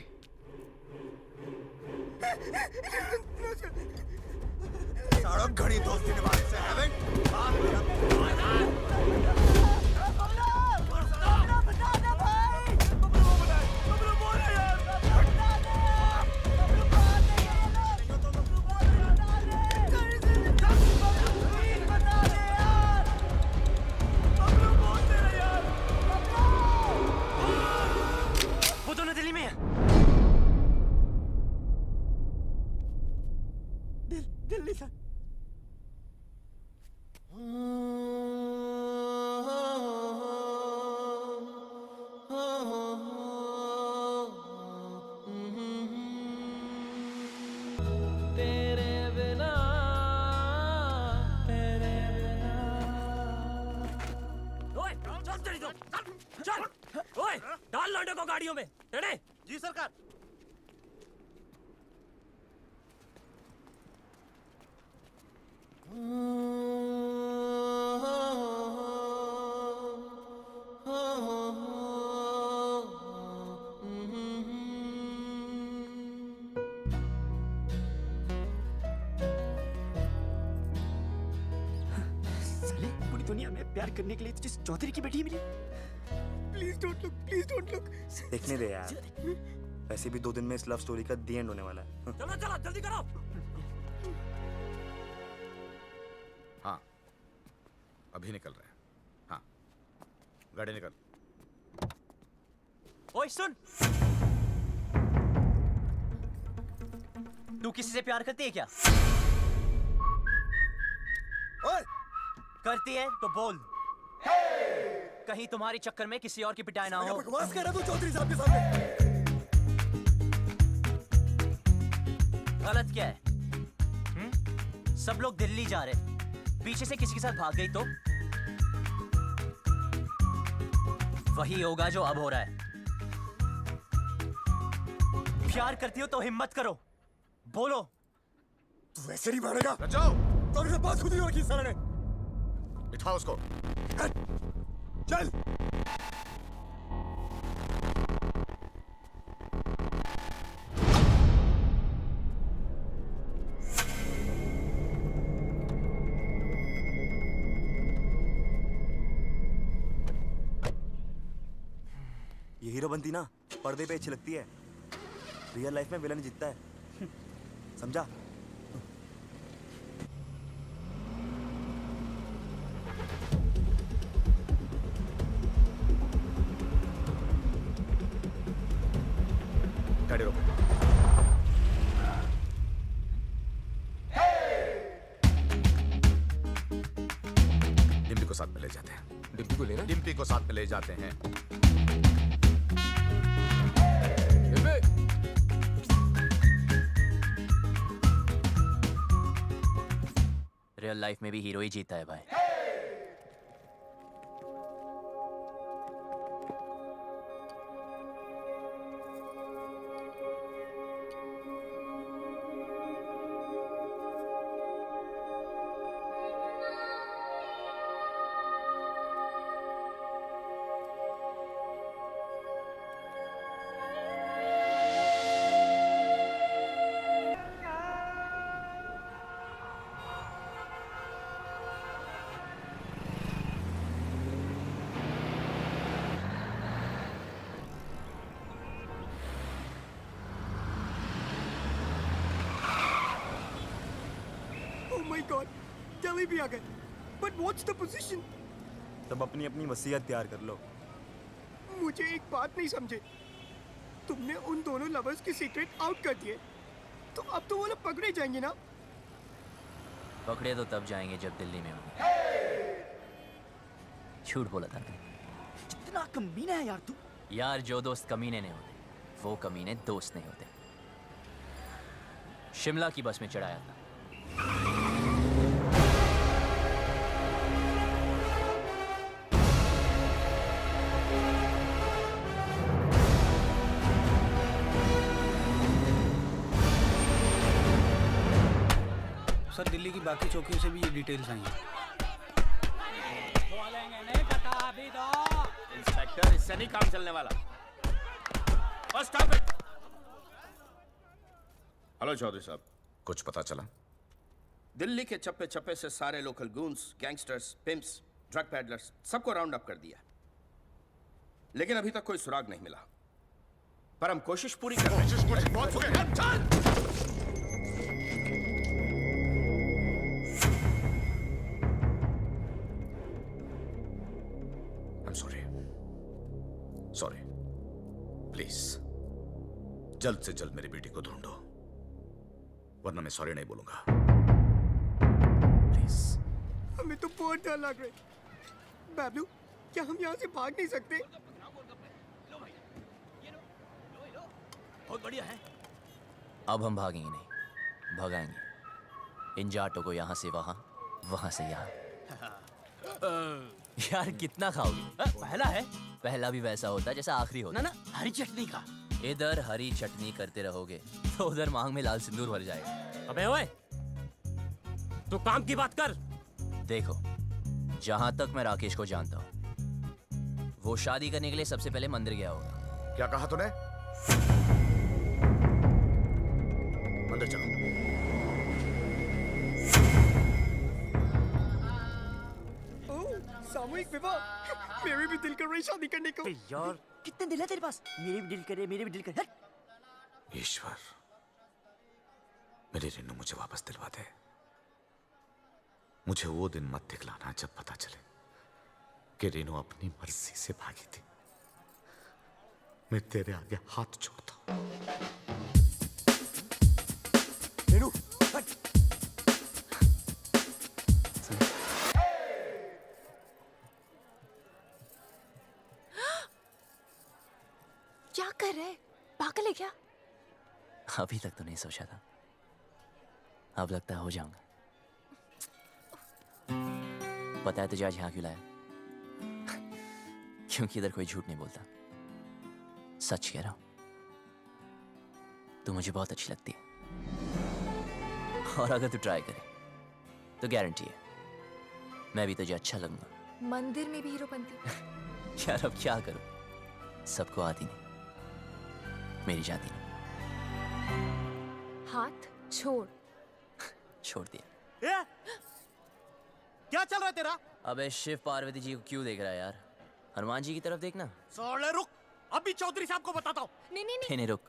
[SPEAKER 16] सारा घड़ी दोस्ती निभाने से है
[SPEAKER 8] वो दोनों दिल्ली में है।
[SPEAKER 16] दिल्ली से।
[SPEAKER 17] तेरे बिना
[SPEAKER 18] ओए चल तेरी तो चल ओए डाल लौंडे को गाड़ियों में टेढ़े।
[SPEAKER 2] जी सरकार।
[SPEAKER 13] साले पूरी दुनिया में प्यार करने के लिए तुझे चौधरी की बेटी मिली।
[SPEAKER 16] Please don't look, please don't look.
[SPEAKER 7] देखने दे यार, वैसे भी 2 दिन में इस लव स्टोरी का दी एंड होने वाला है।
[SPEAKER 18] चलो चलो जल्दी करो।
[SPEAKER 12] हाँ अभी निकल रहे हैं। हाँ गाड़ी निकल।
[SPEAKER 8] ओए सुन, तू किसी से प्यार करती है क्या?
[SPEAKER 16] ओए
[SPEAKER 8] करती है तो बोल, कहीं तुम्हारी चक्कर में किसी और की पिटाई ना हो।
[SPEAKER 16] बकवास कर रहा तू चौधरी साहब के सामने।
[SPEAKER 8] गलत क्या है? सब लोग दिल्ली जा रहे, पीछे से किसी के साथ भाग गई तो वही होगा जो अब हो रहा है। प्यार करती हो तो हिम्मत करो, बोलो।
[SPEAKER 16] तू ऐसे नहीं मानेगा।
[SPEAKER 12] बचाओ।
[SPEAKER 16] चौधरी से बात खुद ही हो रखी सारे ने।
[SPEAKER 12] बिठाओ उसको।
[SPEAKER 16] चल।
[SPEAKER 7] ये हीरो बनती ना पर्दे पे अच्छी लगती है, रियल लाइफ में विलन जीतता है। समझा?
[SPEAKER 12] गाड़ी रोको। डिम्पी को साथ में ले जाते हैं।
[SPEAKER 5] डिम्पी को लेना?
[SPEAKER 12] डिम्पी को साथ में ले जाते हैं।
[SPEAKER 8] रियल लाइफ में भी हीरो ही जीता है भाई।
[SPEAKER 16] my God, दिल्ली भी आ गए। But what's the position?
[SPEAKER 7] तब अपनी अपनी वसीयत तैयार कर लो।
[SPEAKER 16] मुझे एक बात नहीं समझे। तुमने उन दोनों लवर्स के सीक्रेट आउट कर दिए, तो अब तो वो लोग पकड़े जाएंगे ना?
[SPEAKER 8] पकड़े तो तब जाएंगे जब दिल्ली में होंगे। झूठ बोला था मैंने।
[SPEAKER 13] कितना कमीना है यार तू।
[SPEAKER 8] यार जो दोस्त कमीने नहीं होते, वो कमीने दोस्त नहीं होते। शिमला की बस में चढ़ाया था।
[SPEAKER 20] सर दिल्ली की बाकी चौकियों से भी ये डिटेल्स आई हैं।
[SPEAKER 15] इंस्पेक्टर, इससे नहीं काम चलने वाला। Stop it. हेलो चौधरी साहब,
[SPEAKER 12] कुछ पता चला?
[SPEAKER 15] दिल्ली के चप्पे चप्पे से सारे local goons, gangsters, pimps, drug peddlers सबको राउंड अप कर दिया, लेकिन अभी तक कोई सुराग नहीं मिला। पर हम कोशिश पूरी कर रहे हैं।
[SPEAKER 12] सॉरी, प्लीज जल्द से जल्द मेरी बेटी को ढूंढो, वरना मैं सॉरी नहीं बोलूंगा। प्लीज।
[SPEAKER 9] हमें तो बहुत डर लग रहा है। बाबलू, क्या हम यहाँ से भाग नहीं सकते?
[SPEAKER 15] बहुत बढ़िया है।
[SPEAKER 8] अब हम भागेंगे नहीं, भगाएंगे इन जाटों को यहाँ से वहाँ, वहाँ से यहाँ। यार कितना खाओगे?
[SPEAKER 15] पहला है।
[SPEAKER 8] पहला भी वैसा होता है जैसा आखिरी होता
[SPEAKER 15] ना हरी चटनी का।
[SPEAKER 8] इधर हरी चटनी करते रहोगे तो उधर मांग में लाल सिंदूर भर जाएगा।
[SPEAKER 18] अबे ओए, तू काम की बात कर।
[SPEAKER 8] देखो, जहां तक मैं राकेश को जानता हूँ, वो शादी करने के लिए सबसे पहले मंदिर गया होगा।
[SPEAKER 12] क्या कहा तूने? मंदिर चलो।
[SPEAKER 9] सामूहिक विवाह, मेरे भी दिल कर रही शादी करने को।
[SPEAKER 13] यार कितने दिल है तेरे पास? मेरे भी दिल करे, मेरे भी दिल करे।
[SPEAKER 12] ईश्वर, मेरी रेनू मुझे वापस दिलवा दे। मुझे वो दिन मत दिखलाना जब पता चले कि रेनू अपनी मर्जी से भागी थी। मैं तेरे आगे हाथ जोड़ता हूं।
[SPEAKER 9] रेनू, हट।
[SPEAKER 14] क्या कर रहे? पागल है क्या?
[SPEAKER 8] अभी तक तो नहीं सोचा था, अब लगता है हो जाऊंगा। पता है तुझे आज यहाँ क्यों लाया? क्योंकि इधर कोई झूठ नहीं बोलता, सच कह रहा हूं। तू मुझे बहुत अच्छी लगती है, और अगर तू ट्राई करे तो गारंटी है मैं भी तुझे अच्छा लगूंगा।
[SPEAKER 14] मंदिर में भी हीरोपंती।
[SPEAKER 8] यार अब क्या करूं, सबको आती नहीं, मेरी जाती नहीं।
[SPEAKER 14] हाथ छोड़।
[SPEAKER 8] छोड़ दिया।
[SPEAKER 2] क्या चल रहा है तेरा?
[SPEAKER 8] अबे शिव पार्वती जी को क्यों देख रहा है यार? हनुमान जी की तरफ देखना।
[SPEAKER 2] साले रुक, अभी चौधरी साहब को बताता हूँ।
[SPEAKER 14] नहीं नहीं
[SPEAKER 8] नहीं नहीं रुक।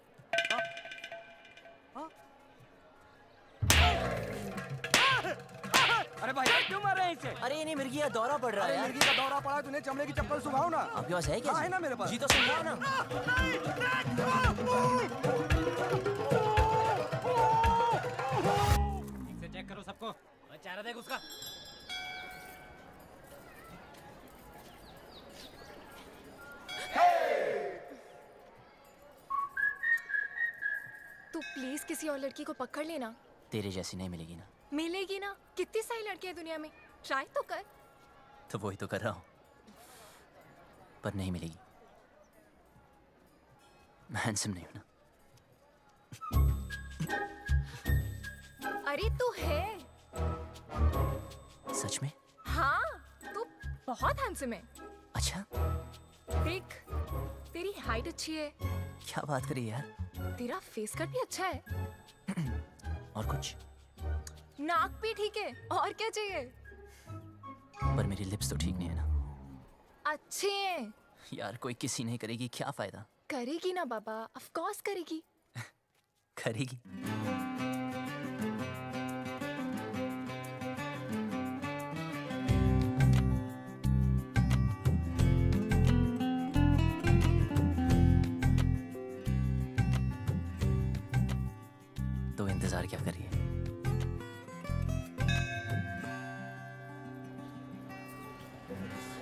[SPEAKER 19] अरे भाई क्यों मार रहे हैं इसे?
[SPEAKER 8] अरे नहीं, मिर्गी का दौरा पड़ रहा है यार।
[SPEAKER 19] मिर्गी का दौरा पड़ा, तूने चमड़े की चप्पल सुखाओ ना।
[SPEAKER 8] आपके पास है क्या?
[SPEAKER 19] हाँ, है ना मेरे पास।
[SPEAKER 8] जी तो सुखाओ ना।
[SPEAKER 18] ठीक से चेक करो सबको। चेहरा देख उसका।
[SPEAKER 14] तू प्लीज किसी और लड़की को पकड़ लेना।
[SPEAKER 8] तेरे जैसी नहीं मिलेगी ना।
[SPEAKER 14] मिलेगी ना, कितनी सारी लड़कियां दुनिया में, ट्राई तो कर।
[SPEAKER 8] तो वही तो कर रहा हूँ, पर नहीं मिलेगी। मैं हैंडसम नहीं हूं ना।
[SPEAKER 14] अरे तू है।
[SPEAKER 8] सच में?
[SPEAKER 14] हाँ, तू बहुत हैंडसम है।
[SPEAKER 8] अच्छा?
[SPEAKER 14] देख, तेरी हाइट अच्छी है।
[SPEAKER 8] क्या बात करी यार?
[SPEAKER 14] तेरा फेस कट भी अच्छा है।
[SPEAKER 8] और कुछ?
[SPEAKER 14] नाक भी ठीक है, और क्या चाहिए?
[SPEAKER 8] पर मेरी लिप्स तो ठीक नहीं है ना।
[SPEAKER 14] अच्छे हैं।
[SPEAKER 8] यार कोई किसी नहीं करेगी, क्या फायदा?
[SPEAKER 14] करेगी ना बाबा, ऑफ कोर्स करेगी।
[SPEAKER 8] करेगी। तो इंतजार क्या करिए?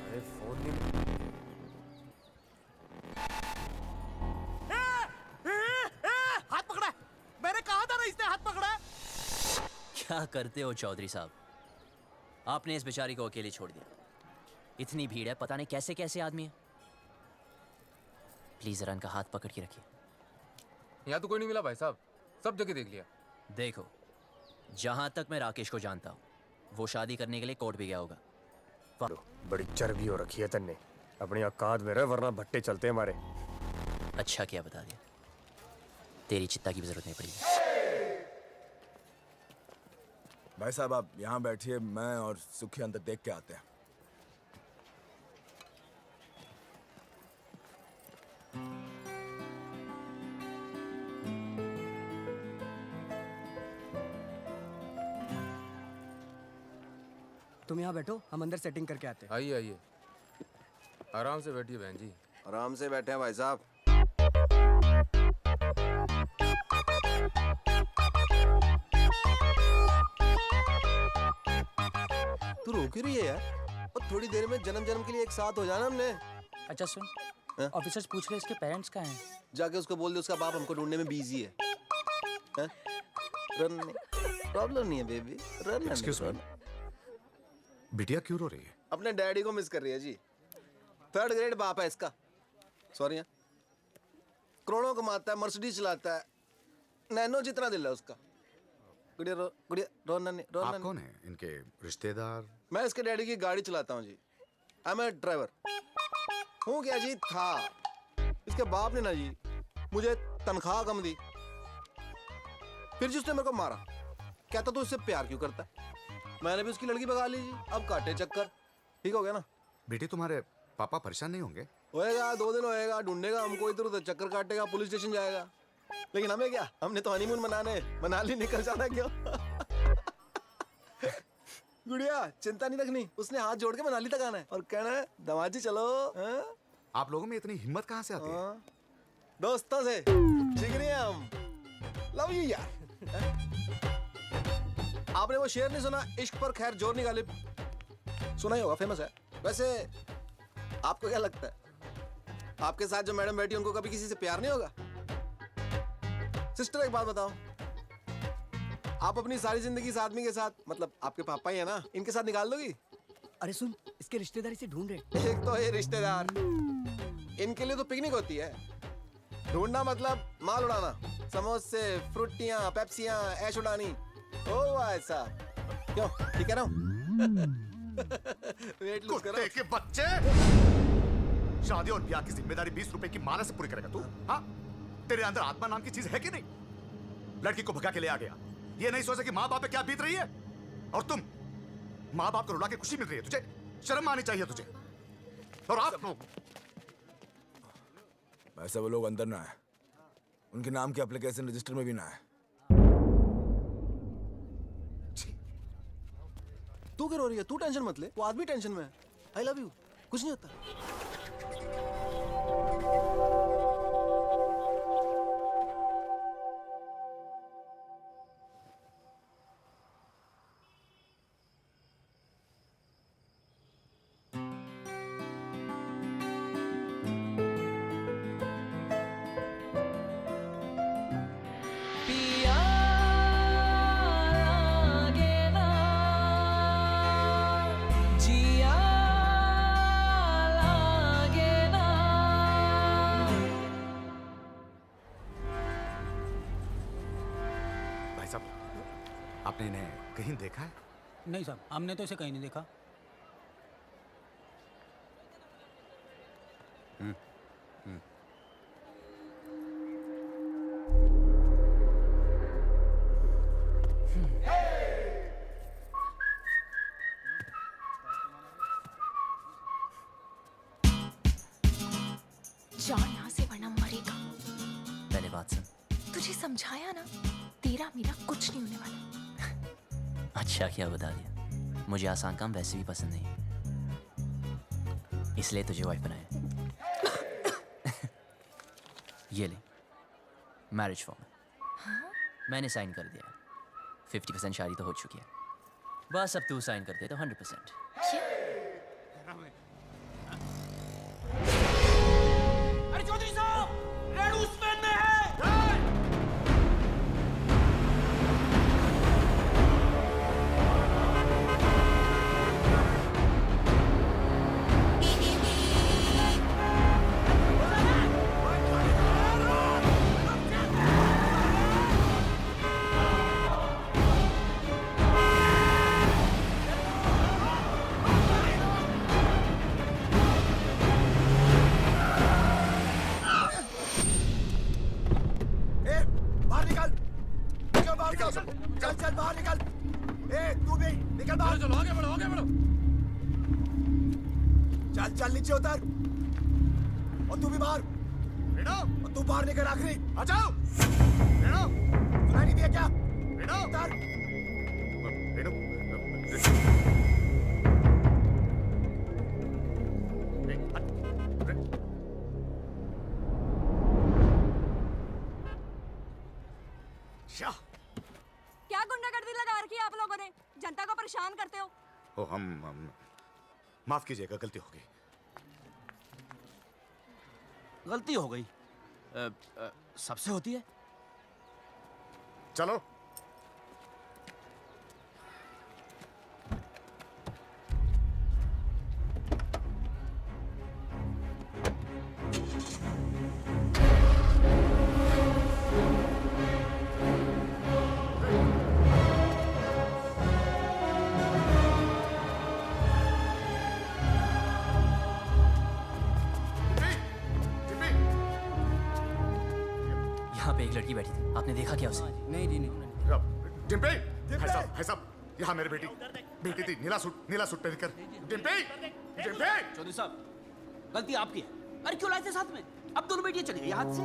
[SPEAKER 19] अरे फोन नहीं।
[SPEAKER 2] हाथ पकड़ा है। मैंने कहा था ना, इसने हाथ पकड़ा है।
[SPEAKER 8] क्या करते हो चौधरी साहब? आपने इस बेचारी को अकेले छोड़ दिया। इतनी भीड़ है, पता नहीं कैसे कैसे आदमी है। प्लीज जरा इनका हाथ पकड़ के रखिए।
[SPEAKER 5] यहाँ तो कोई नहीं मिला भाई साहब, सब जगह देख लिया।
[SPEAKER 8] देखो, जहां तक मैं राकेश को जानता हूँ, वो शादी करने के लिए कोर्ट भी गया होगा।
[SPEAKER 16] बड़ी चर्बी हो रखी है तन्ने, अपनी औकात में रह वरना भट्टे चलते हमारे।
[SPEAKER 8] अच्छा किया बता दिया, तेरी चित्ता की भी जरूरत नहीं पड़ेगी।
[SPEAKER 6] भाई साहब आप यहाँ बैठिए, मैं और सुखी अंदर देख के आते हैं।
[SPEAKER 20] तुम यहाँ बैठो, हम अंदर सेटिंग करके आते हैं।
[SPEAKER 5] आइए आइए, आराम से बैठिए बहन जी।
[SPEAKER 21] आराम से बैठे हैं भाई साहब। तू रोक ही रही है यार, और थोड़ी देर में जन्म जन्म के लिए एक साथ हो जाना हमने।
[SPEAKER 20] अच्छा सुन, ऑफिसर्स पूछ रहे इसके पेरेंट्स कहाँ हैं?
[SPEAKER 21] जाके उसको बोल दे उसका बाप हमको ढूंढने में बिजी है। रन प्रॉब्लम नहीं है बेबी, रन।
[SPEAKER 12] एक्सक्यूज मी, बिटिया क्यों रो रही है?
[SPEAKER 21] अपने डैडी को मिस कर रही है जी। 3rd ग्रेड बाप है इसका। सॉरी, करोड़ों कमाता है, मर्सिडीज चलाता है, नैनो जितना दिल है उसका। गुड़िया रोना नहीं, रोना।
[SPEAKER 12] आप कौन है? इनके रिश्तेदार?
[SPEAKER 21] मैं इसके डैडी की गाड़ी चलाता हूँ जी। I M A driver. हूँ क्या जी, था। इसके बाप ने ना जी मुझे तनख्वाह कम दी, फिर जी उसने मेरे को मारा। कहता तू इससे प्यार क्यों करता? मैंने भी उसकी लड़की भगा ली जी। अब काटे चक्कर, ठीक हो गया ना।
[SPEAKER 12] बेटी तुम्हारे पापा परेशान नहीं होंगे?
[SPEAKER 21] होएगा, 2 दिन होएगा, ढूंढेगा हमको, इधर उधर चक्कर काटेगा, पुलिस स्टेशन जाएगा। लेकिन हमें क्या, हमने तो हनीमून मनाने मनाली निकल जाना क्यों। गुड़िया चिंता नहीं रखनी, उसने हाथ जोड़ के मनाली तक आना है और कहना है दमाजी चलो।
[SPEAKER 12] आप लोगों में इतनी हिम्मत कहाँ से आती है?
[SPEAKER 21] दोस्तों से जिगरी हैं हम। लव यू यार। आपने वो शेर नहीं सुना, इश्क पर खैर जोर नहीं गालिब? सुना ही होगा, फेमस है। वैसे आपको क्या लगता है, आपके साथ जो मैडम बैठी उनको कभी किसी से प्यार नहीं होगा? सिस्टर एक बात बताओ, आप अपनी सारी जिंदगी इस आदमी के साथ, मतलब आपके पापा ही है ना, इनके साथ निकाल दोगी?
[SPEAKER 20] अरे सुन, इसके रिश्तेदारी से ढूंढ रहे।
[SPEAKER 21] एक तो ये रिश्तेदार, इनके लिए तो पिकनिक होती है। ढूंढना मतलब माल उड़ाना, समोसे, फ्रूटियां, पेप्सियां, ऐश उड़ानी। ओ ऐसा क्यों, ठीक है ना? वेट लूज करो।
[SPEAKER 12] कुत्ते के बच्चे! शादी और ब्याह की जिम्मेदारी 20 रुपए की माला से पूरी करेगा तू? हाँ? तेरे अंदर आत्मा नाम की चीज है कि नहीं? लड़की को भगा के ले आ गया, ये नहीं सोचा कि माँ बाप पे क्या बीत रही है। और तुम माँ बाप को रुला के खुशी मिल रही है, तुझे शर्म आनी चाहिए तुझे। और आप लोग,
[SPEAKER 6] वैसे वो लोग अंदर ना है, उनके नाम के एप्लीकेशन रजिस्टर में भी ना है।
[SPEAKER 21] तू क्यों रो रही है? तू टेंशन मत ले, वो आदमी टेंशन में है। आई लव यू, कुछ नहीं होता।
[SPEAKER 12] आपने इन्हें कहीं देखा है?
[SPEAKER 20] नहीं साहब, हमने तो इसे कहीं नहीं देखा।
[SPEAKER 14] जा यहाँ से वरना मरेगा।
[SPEAKER 8] पहले बात सुन।
[SPEAKER 14] तुझे समझाया ना, तेरा मेरा कुछ नहीं होने वाला।
[SPEAKER 8] अच्छा किया बता दिया, मुझे आसान काम वैसे भी पसंद नहीं, इसलिए तुझे वाइफ बनाया। ये ले मैरिज फॉर्म।
[SPEAKER 14] हाँ?
[SPEAKER 8] मैंने साइन कर दिया। 50% शादी तो हो चुकी है, बस अब तू साइन कर दे तो 100%।
[SPEAKER 9] अरे चौधरी साहब, रेणु स्पेन में है।
[SPEAKER 16] निकल चल बाहर निकल। ए तू भी निकल बाहर।
[SPEAKER 5] चलो आगे बढ़ो आगे बढ़ो।
[SPEAKER 16] चल चल नीचे उतर। और तू भी बाहर। और तू बाहर निकल आखिरी। आ जाओ। सुनाई नहीं दिया क्या? उतर।
[SPEAKER 4] क्या गुंडागर्दी लगा रखी है आप लोगों ने? जनता को परेशान करते हो।
[SPEAKER 12] ओ हम माफ कीजिएगा, गलती हो गई।
[SPEAKER 20] गलती हो गई? सबसे होती है।
[SPEAKER 12] चलो।
[SPEAKER 8] यहाँ पे एक लड़की बैठी थी, आपने देखा क्या उसे?
[SPEAKER 20] नहीं नहीं
[SPEAKER 12] डिम्पी, भाई साहब, यहाँ मेरी बेटी थी, नीला सूट पहनकर। डिम्पी,
[SPEAKER 20] चौधरी साहब, गलती आपकी है। अरे क्यों लाए थे साथ में? अब दोनों बेटियां चली गई हाथ से।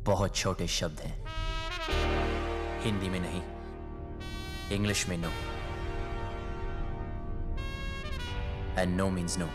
[SPEAKER 8] बहुत छोटे शब्द हैं, हिंदी में नहीं, इंग्लिश में no, and no means no.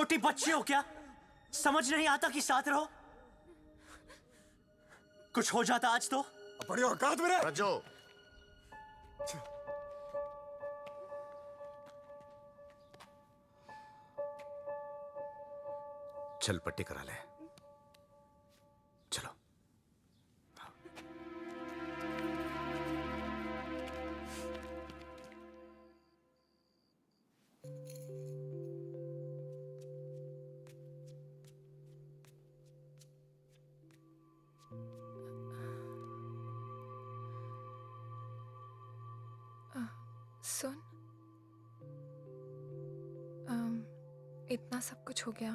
[SPEAKER 13] छोटी बच्ची हो क्या? समझ नहीं आता कि साथ रहो? कुछ हो जाता आज तो
[SPEAKER 16] बड़ी औकात मेरे
[SPEAKER 12] रजो, चल पट्टी करा ले। चलो।
[SPEAKER 14] सुन, इतना सब कुछ हो गया,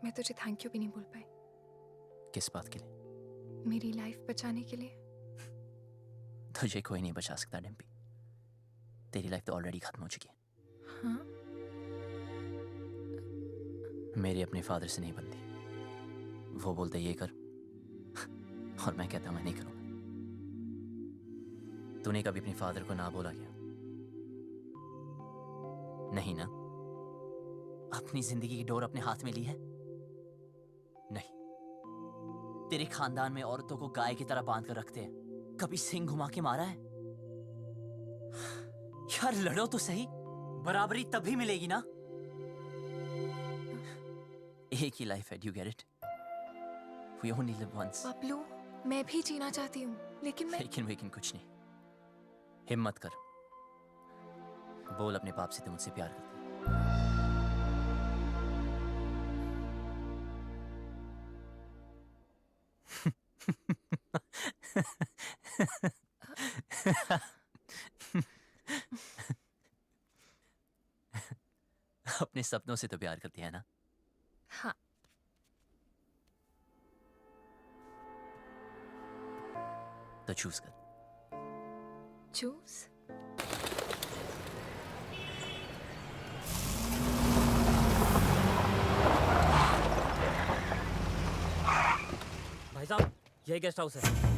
[SPEAKER 14] मैं तुझे थैंक यू भी नहीं बोल पाई।
[SPEAKER 8] किस बात के लिए?
[SPEAKER 14] मेरी लाइफ बचाने के लिए।
[SPEAKER 8] तुझे कोई नहीं बचा सकता डिम्पी। तेरी लाइफ तो ऑलरेडी खत्म हो चुकी है।
[SPEAKER 14] हाँ?
[SPEAKER 8] मेरी अपने फादर से नहीं बनती। वो बोलते ये कर और मैं कहता मैं नहीं करूंगा। तूने कभी अपने फादर को ना बोला क्या? नहीं ना? अपनी जिंदगी की डोर अपने हाथ में ली है? नहीं। तेरे खानदान में औरतों को गाय की तरह बांध कर रखते हैं। कभी सिंग घुमा के मारा है? यार लड़ो तो सही, बराबरी तभी मिलेगी ना। एक ही लाइफ है, do you get it? We only live once.
[SPEAKER 14] Bablu, मैं भी जीना चाहती हूँ, लेकिन
[SPEAKER 8] लेकिन कुछ नहीं। हिम्मत कर, बोल अपने बाप से तुम मुझसे प्यार करती अपने सपनों से तो प्यार करती है ना?
[SPEAKER 14] हाँ।
[SPEAKER 8] तो चूज कर।
[SPEAKER 14] चूज?
[SPEAKER 18] भाई साहब, यही गेस्ट हाउस है।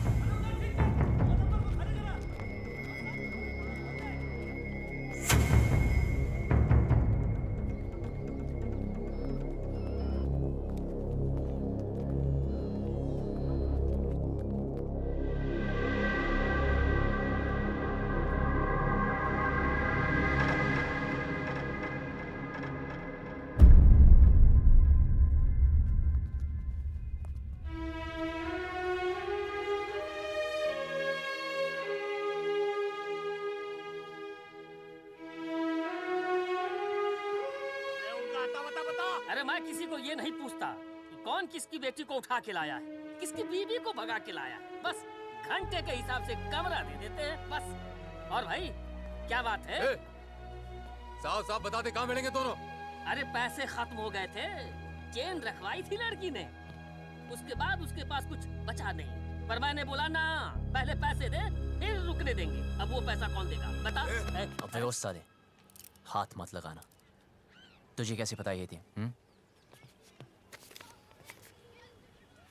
[SPEAKER 18] अरे मैं किसी को ये नहीं पूछता कि कौन किसकी बेटी को उठा के लाया है, किसकी बीवी को भगा के लाया है। बस घंटे के हिसाब से कमरा दे देते हैं बस। और भाई क्या बात है?
[SPEAKER 5] साहब साहब बता दे, कहाँ मिलेंगे दोनों?
[SPEAKER 18] अरे पैसे खत्म हो गए थे, चेन रखवाई थी लड़की ने, उसके बाद उसके पास कुछ बचा नहीं। पर मैंने बोला ना, पहले पैसे दे फिर रुकने देंगे। अब वो पैसा कौन देगा बता?
[SPEAKER 8] अब व्यवस्था दे, हाथ मत लगाना। तुझे कैसे पता ये थी?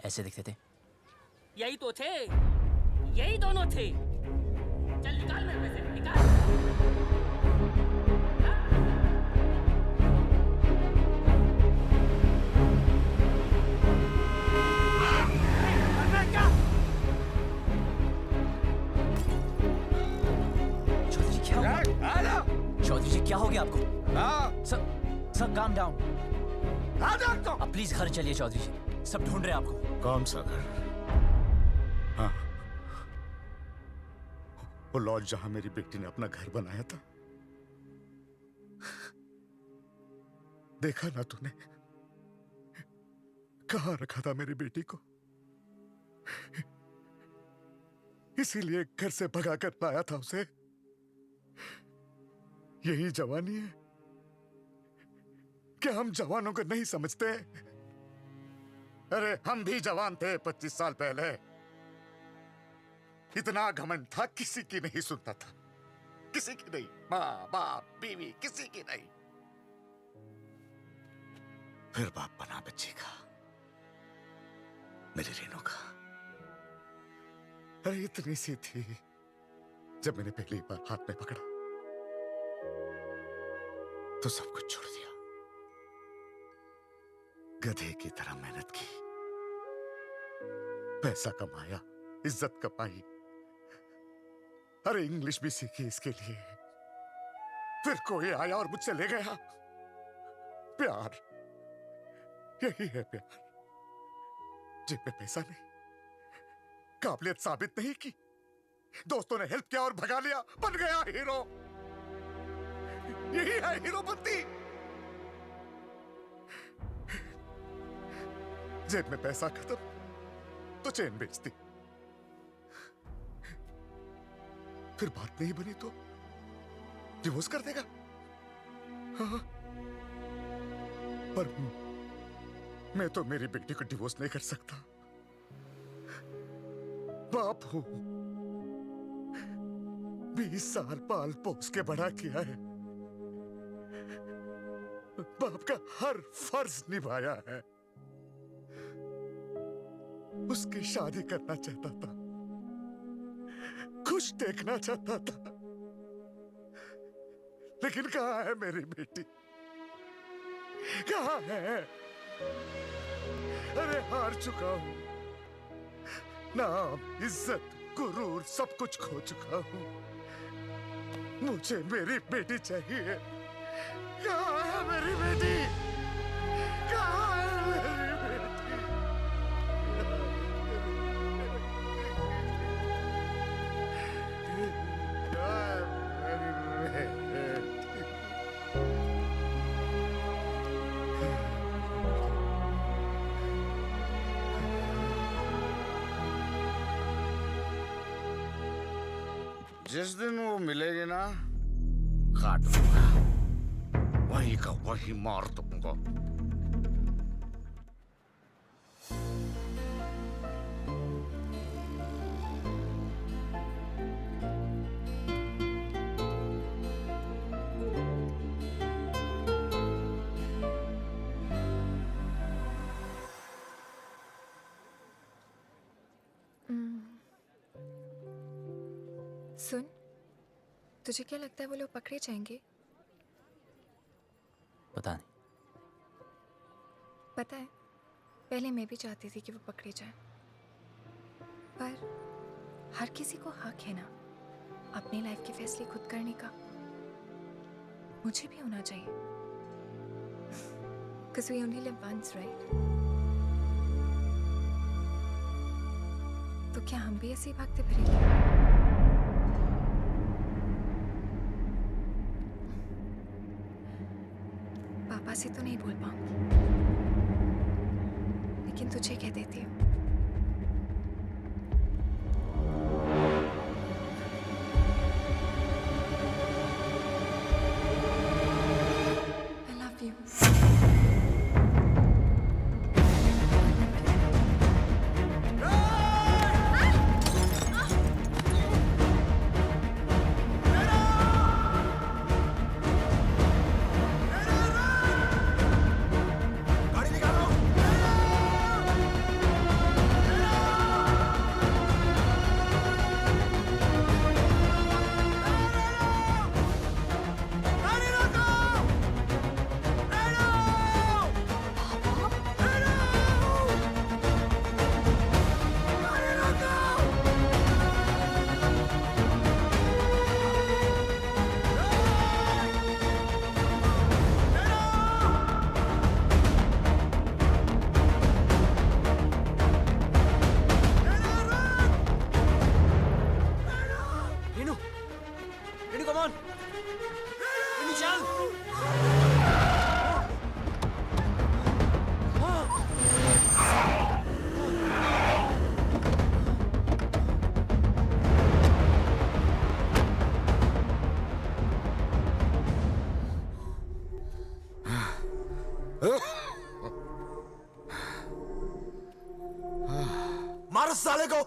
[SPEAKER 8] ऐसे दिखते थे?
[SPEAKER 18] यही तो थे, यही दोनों थे। चल निकाल मेरे पैसे, निकाल।
[SPEAKER 8] चौधरी क्या हुआ? चौधरी जी क्या हो गया आपको? Sir calm down. अब प्लीज घर चलिए चौधरी जी, सब ढूंढ रहे हैं आपको।
[SPEAKER 12] कौन सा घर? हाँ, वो लॉज जहां मेरी बेटी ने अपना घर बनाया था। देखा ना तूने कहां रखा था मेरी बेटी को? इसीलिए घर से भगा कर लाया था उसे। यही जवानी है? क्या हम जवानों को नहीं समझते? अरे हम भी जवान थे 25 साल पहले। इतना घमंड था, किसी की नहीं सुनता था, किसी की नहीं। माँ बाप बीवी किसी की नहीं। फिर बाप बना बच्ची का, मेरी रेनू का। अरे इतनी सी थी जब मैंने पहली बार हाथ में पकड़ा तो सब कुछ छोड़ दिया। गधे की तरह मेहनत की, पैसा कमाया, इज्जत कमाई, अरे इंग्लिश भी सीखी इसके लिए। फिर कोई आया और मुझसे ले गया। प्यार, यही है प्यार। जेब में पैसा नहीं, काबिलियत साबित नहीं की, दोस्तों ने हेल्प किया और भगा लिया, बन गया हीरो। यही है हीरोपंती। जेब में पैसा खत्म तो चेन बेचती, फिर बात नहीं बनी तो डिवोर्स कर देगा। हाँ, पर मैं तो मेरी बेटी को डिवोर्स नहीं कर सकता। बाप हूं, 20 साल पाल पोस के बड़ा किया है, बाप का हर फर्ज निभाया है। उसकी शादी करना चाहता था, खुश देखना चाहता था, लेकिन कहां है मेरी बेटी, कहां है? अरे हार चुका हूं, नाम, इज्जत, गुरूर सब कुछ खो चुका हूं। मुझे मेरी बेटी चाहिए। कहां है मेरी बेटी? कहां है मेरी बेटी? जिस दिन वो मिलेगी ना, काट दूंगा, वही का वही मार दूंगा।
[SPEAKER 14] सुन, तुझे क्या लगता है वो लोग पकड़े जाएंगे?
[SPEAKER 8] पता नहीं।
[SPEAKER 14] पता है, पहले मैं भी चाहती थी कि वो पकड़े जाएं, पर हर किसी को हक है ना अपनी लाइफ के फैसले खुद करने का। मुझे भी होना चाहिए, because we only live once, right? तो क्या हम भी ऐसे ही भागते फिरेंगे? पापा से तो नहीं बोल पाऊंगी, लेकिन तुझे कह देती हूँ। I love you.
[SPEAKER 21] मारो साले को।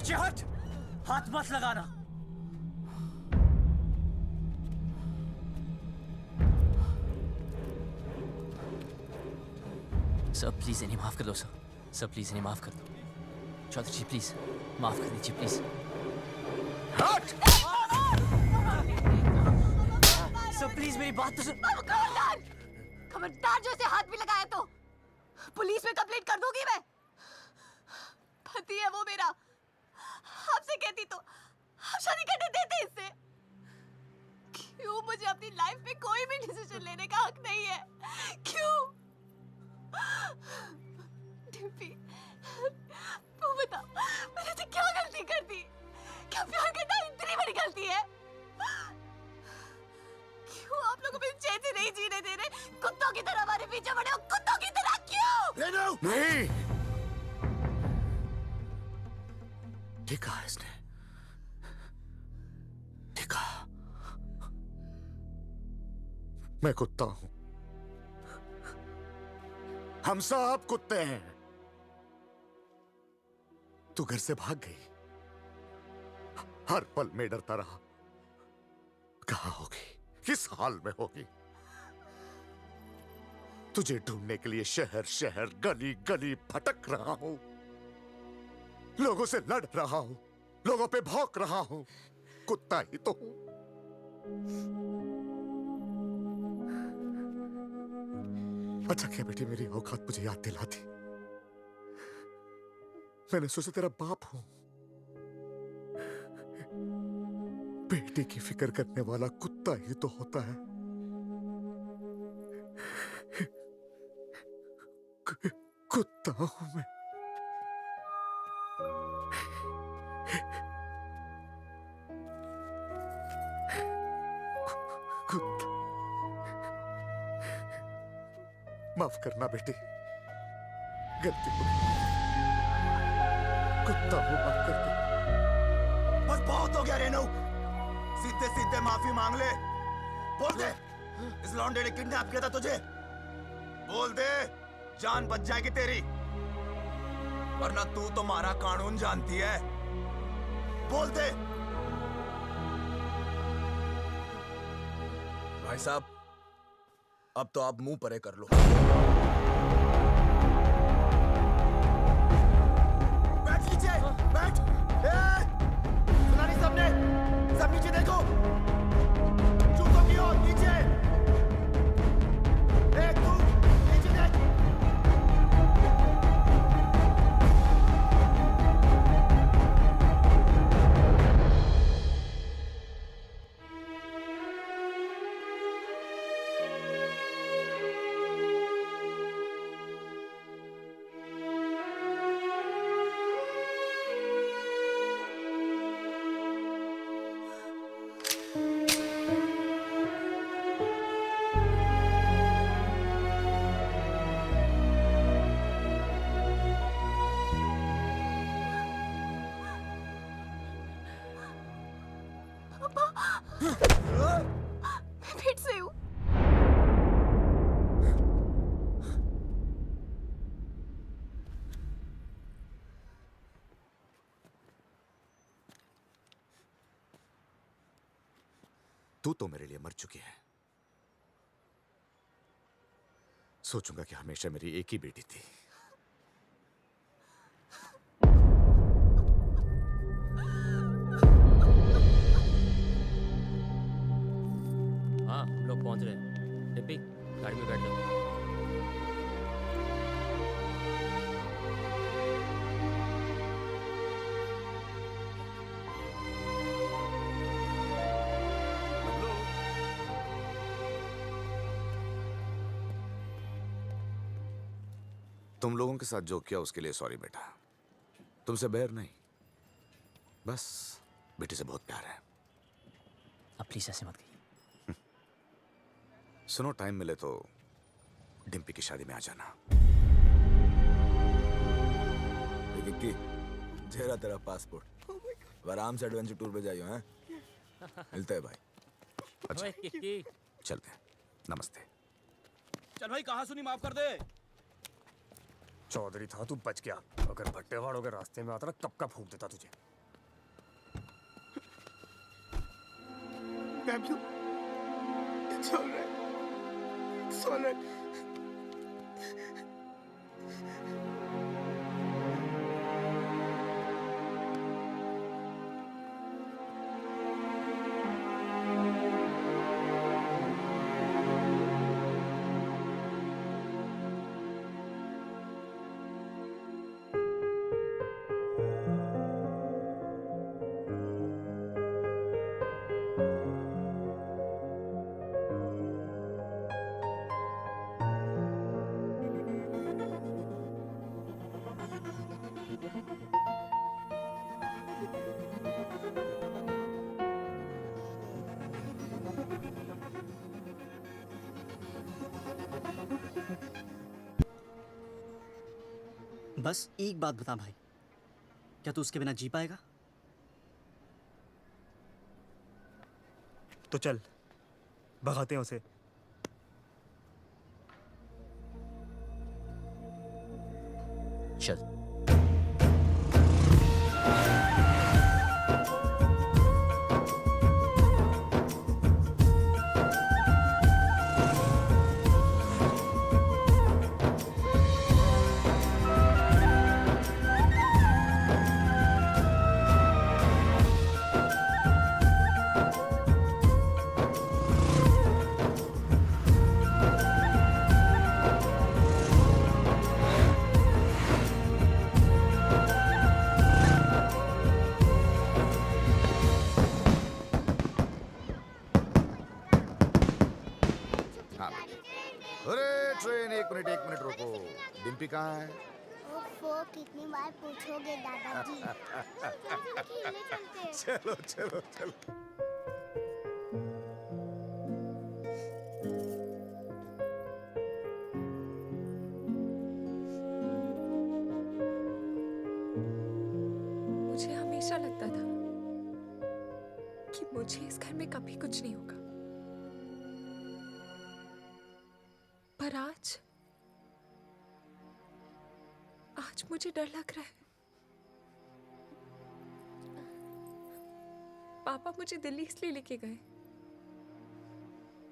[SPEAKER 13] पीछे हट, हाथ मत लगाना।
[SPEAKER 17] सर प्लीज इन्हें माफ कर दो सर। सर प्लीज इन्हें माफ कर दो। चौधरी जी प्लीज माफ कर दीजिए प्लीज। सर प्लीज मेरी बात तो सुन।
[SPEAKER 14] खबरदार, खबरदार जो इसे हाथ भी लगाया तो पुलिस में कंप्लेंट कर दूंगी मैं। पति है वो मेरा, आपसे कहती तो आप शादी करने देते इससे। क्यों मुझे अपनी लाइफ में कोई भी डिसीजन लेने का हक नहीं है? क्यों? डिम्पी, तू बता, मैंने तो क्या गलती कर दी? क्या प्यार करना इतनी बड़ी गलती है? क्यों आप लोग मुझे चैन से नहीं जीने दे रहे? कुत्तों की तरह हमारे पीछे पड़े हो, कुत्तों की तरह क्यों?
[SPEAKER 12] नहीं, देखा है इसने, देखा। मैं कुत्ता हूं, हम सब कुत्ते हैं। तू घर से भाग गई, हर पल में डरता रहा। कहां होगी, किस हाल में होगी? तुझे ढूंढने के लिए शहर शहर गली गली भटक रहा हूं, लोगों से लड़ रहा हूं, लोगों पे भौंक रहा हूं। कुत्ता ही तो हूं। अच्छा क्या बेटी मेरी औकात मुझे याद दिलाती। मैंने सोचा तेरा बाप हूं। बेटी की फिक्र करने वाला कुत्ता ही तो होता है। कुत्ता हूं मैं। कुत्ता। माफ करना बेटी, गलती हो गई। कुत्ता हूं, माफ कर दे।
[SPEAKER 3] बस बहुत हो गया रेनू, सीधे सीधे माफी मांग ले। बोल दे इस लौंडे ने किडनैप किया था तुझे। बोल दे, जान बच जाएगी तेरी, वरना तू तो हमारा कानून जानती है। बोल दे।
[SPEAKER 6] भाई साहब, अब तो आप मुंह परे कर लो।
[SPEAKER 3] बैठ नीचे, बैठ। सुना नहीं सबने? सब नीचे देखो, जूतों की ओर नीचे। तू नीचे देख।
[SPEAKER 14] मैं फिर से हूँ।
[SPEAKER 12] तू तो मेरे लिए मर चुकी है। सोचूंगा कि हमेशा मेरी एक ही बेटी थी।
[SPEAKER 18] हाँ, हम लोग पहुंच रहे हैं। डिम्पी, गाड़ी में बैठ जाओ।
[SPEAKER 12] तुम लोगों के साथ जो किया उसके लिए सॉरी बेटा। तुमसे बैर नहीं, बस बेटी से बहुत प्यार है।
[SPEAKER 17] अब प्लीज ऐसे मत कहिए।
[SPEAKER 12] सुनो, टाइम मिले तो डिम्पी की शादी में आ जाना।
[SPEAKER 6] विक्की, जेरा तेरा पासपोर्ट। आराम से एडवेंचर टूर पे जाइयो हैं। मिलते हैं भाई।
[SPEAKER 12] अच्छा, चलते हैं। नमस्ते।
[SPEAKER 20] चल भाई, कहा सुनी, माफ कर दे।
[SPEAKER 16] चौधरी था, तू बच गया। अगर भट्टे वालों के रास्ते में आता ना, कब का फूंक देता तुझे।
[SPEAKER 9] love you. It's all right. It's all right.
[SPEAKER 13] बस एक बात बता भाई, क्या तू उसके बिना जी पाएगा?
[SPEAKER 7] तो चल भगाते हैं उसे।
[SPEAKER 8] चल।
[SPEAKER 12] हाँ अरे ट्रेन एक मिनट रुको। डिम्पी कहाँ है?
[SPEAKER 10] ओफो, कितनी बार पूछोगे दादाजी।
[SPEAKER 12] चलो चलो चलो।
[SPEAKER 14] मुझे हमेशा लगता था कि मुझे इस घर में कभी कुछ नहीं होगा, पर आज मुझे डर लग रहा है। पापा मुझे दिल्ली इसलिए लेके गए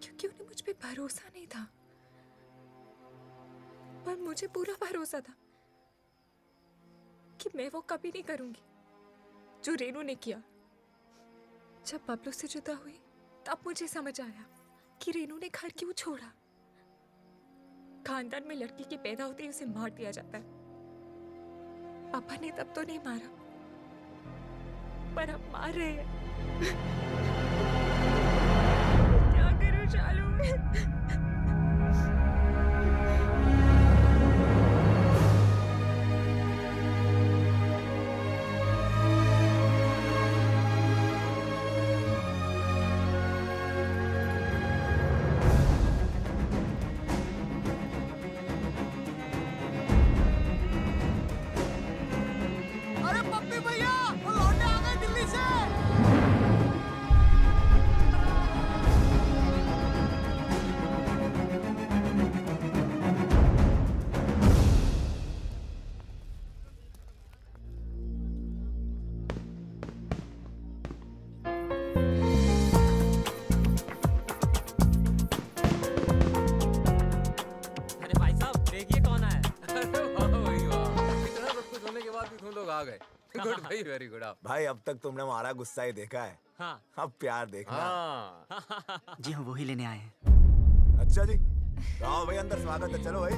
[SPEAKER 14] क्योंकि उन्हें मुझ पे भरोसा नहीं था, पर मुझे पूरा भरोसा था कि मैं वो कभी नहीं करूंगी जो रेनू ने किया। जब बबलू से जुदा हुई तब मुझे समझ आया कि रेनू ने घर क्यों छोड़ा। खानदान में लड़की के पैदा होते ही उसे मार दिया जाता है। पापा ने तब तो नहीं मारा, पर अब मार रहे हैं। क्या करूं चालू में?
[SPEAKER 5] गुड भाई, वेरी गुड।
[SPEAKER 6] भाई अब तक तुमने हमारा गुस्सा ही देखा है। हाँ। अब प्यार देखना।
[SPEAKER 5] हाँ।
[SPEAKER 13] जी हम वही लेने आए हैं।
[SPEAKER 6] अच्छा जी, आओ भाई अंदर, स्वागत है। चलो भाई।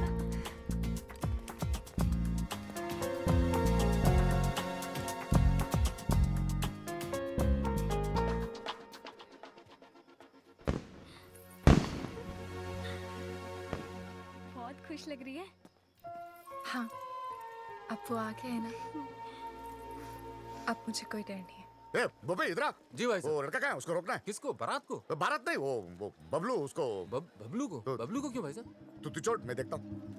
[SPEAKER 11] बहुत खुश लग रही है।
[SPEAKER 14] हाँ, अब वो आ गए हैं ना, अब मुझे कोई डर नहीं है।
[SPEAKER 12] बबे इधर आ।
[SPEAKER 5] जी भाई साहब।
[SPEAKER 12] वो लड़का कहाँ है? उसको रोकना है।
[SPEAKER 5] किसको? बारात को?
[SPEAKER 12] बारात नहीं, वो बबलू। उसको
[SPEAKER 5] बबलू को? बबलू को क्यों भाई साहब?
[SPEAKER 12] तू छोड़, मैं देखता हूँ।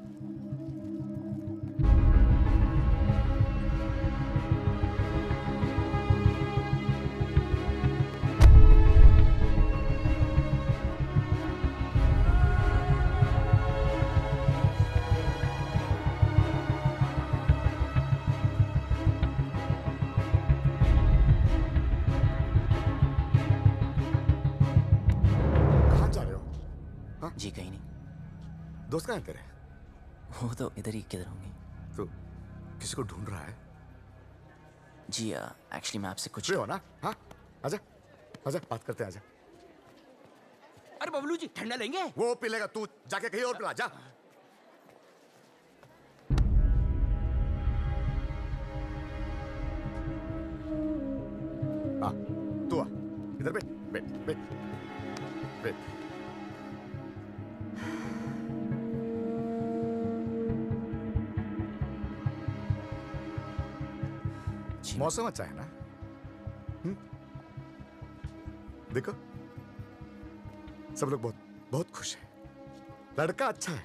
[SPEAKER 8] जी कहीं नहीं।
[SPEAKER 12] दोस्त कहाँ है तेरे?
[SPEAKER 8] वो तो इधर ही किधर होंगे।
[SPEAKER 12] तो किसी को ढूंढ रहा है?
[SPEAKER 8] जी एक्चुअली मैं आपसे कुछ
[SPEAKER 12] फ्री हो ना? हाँ आजा आजा, बात करते हैं, आजा।
[SPEAKER 20] अरे बबलू जी ठंडा लेंगे?
[SPEAKER 12] वो पी लेगा, तू जाके कहीं और पिला जा। हाँ तू आ, इधर बैठ बैठ बैठ बैठ। मौसम अच्छा है ना? देखो सब लोग बहुत बहुत खुश हैं। लड़का अच्छा है,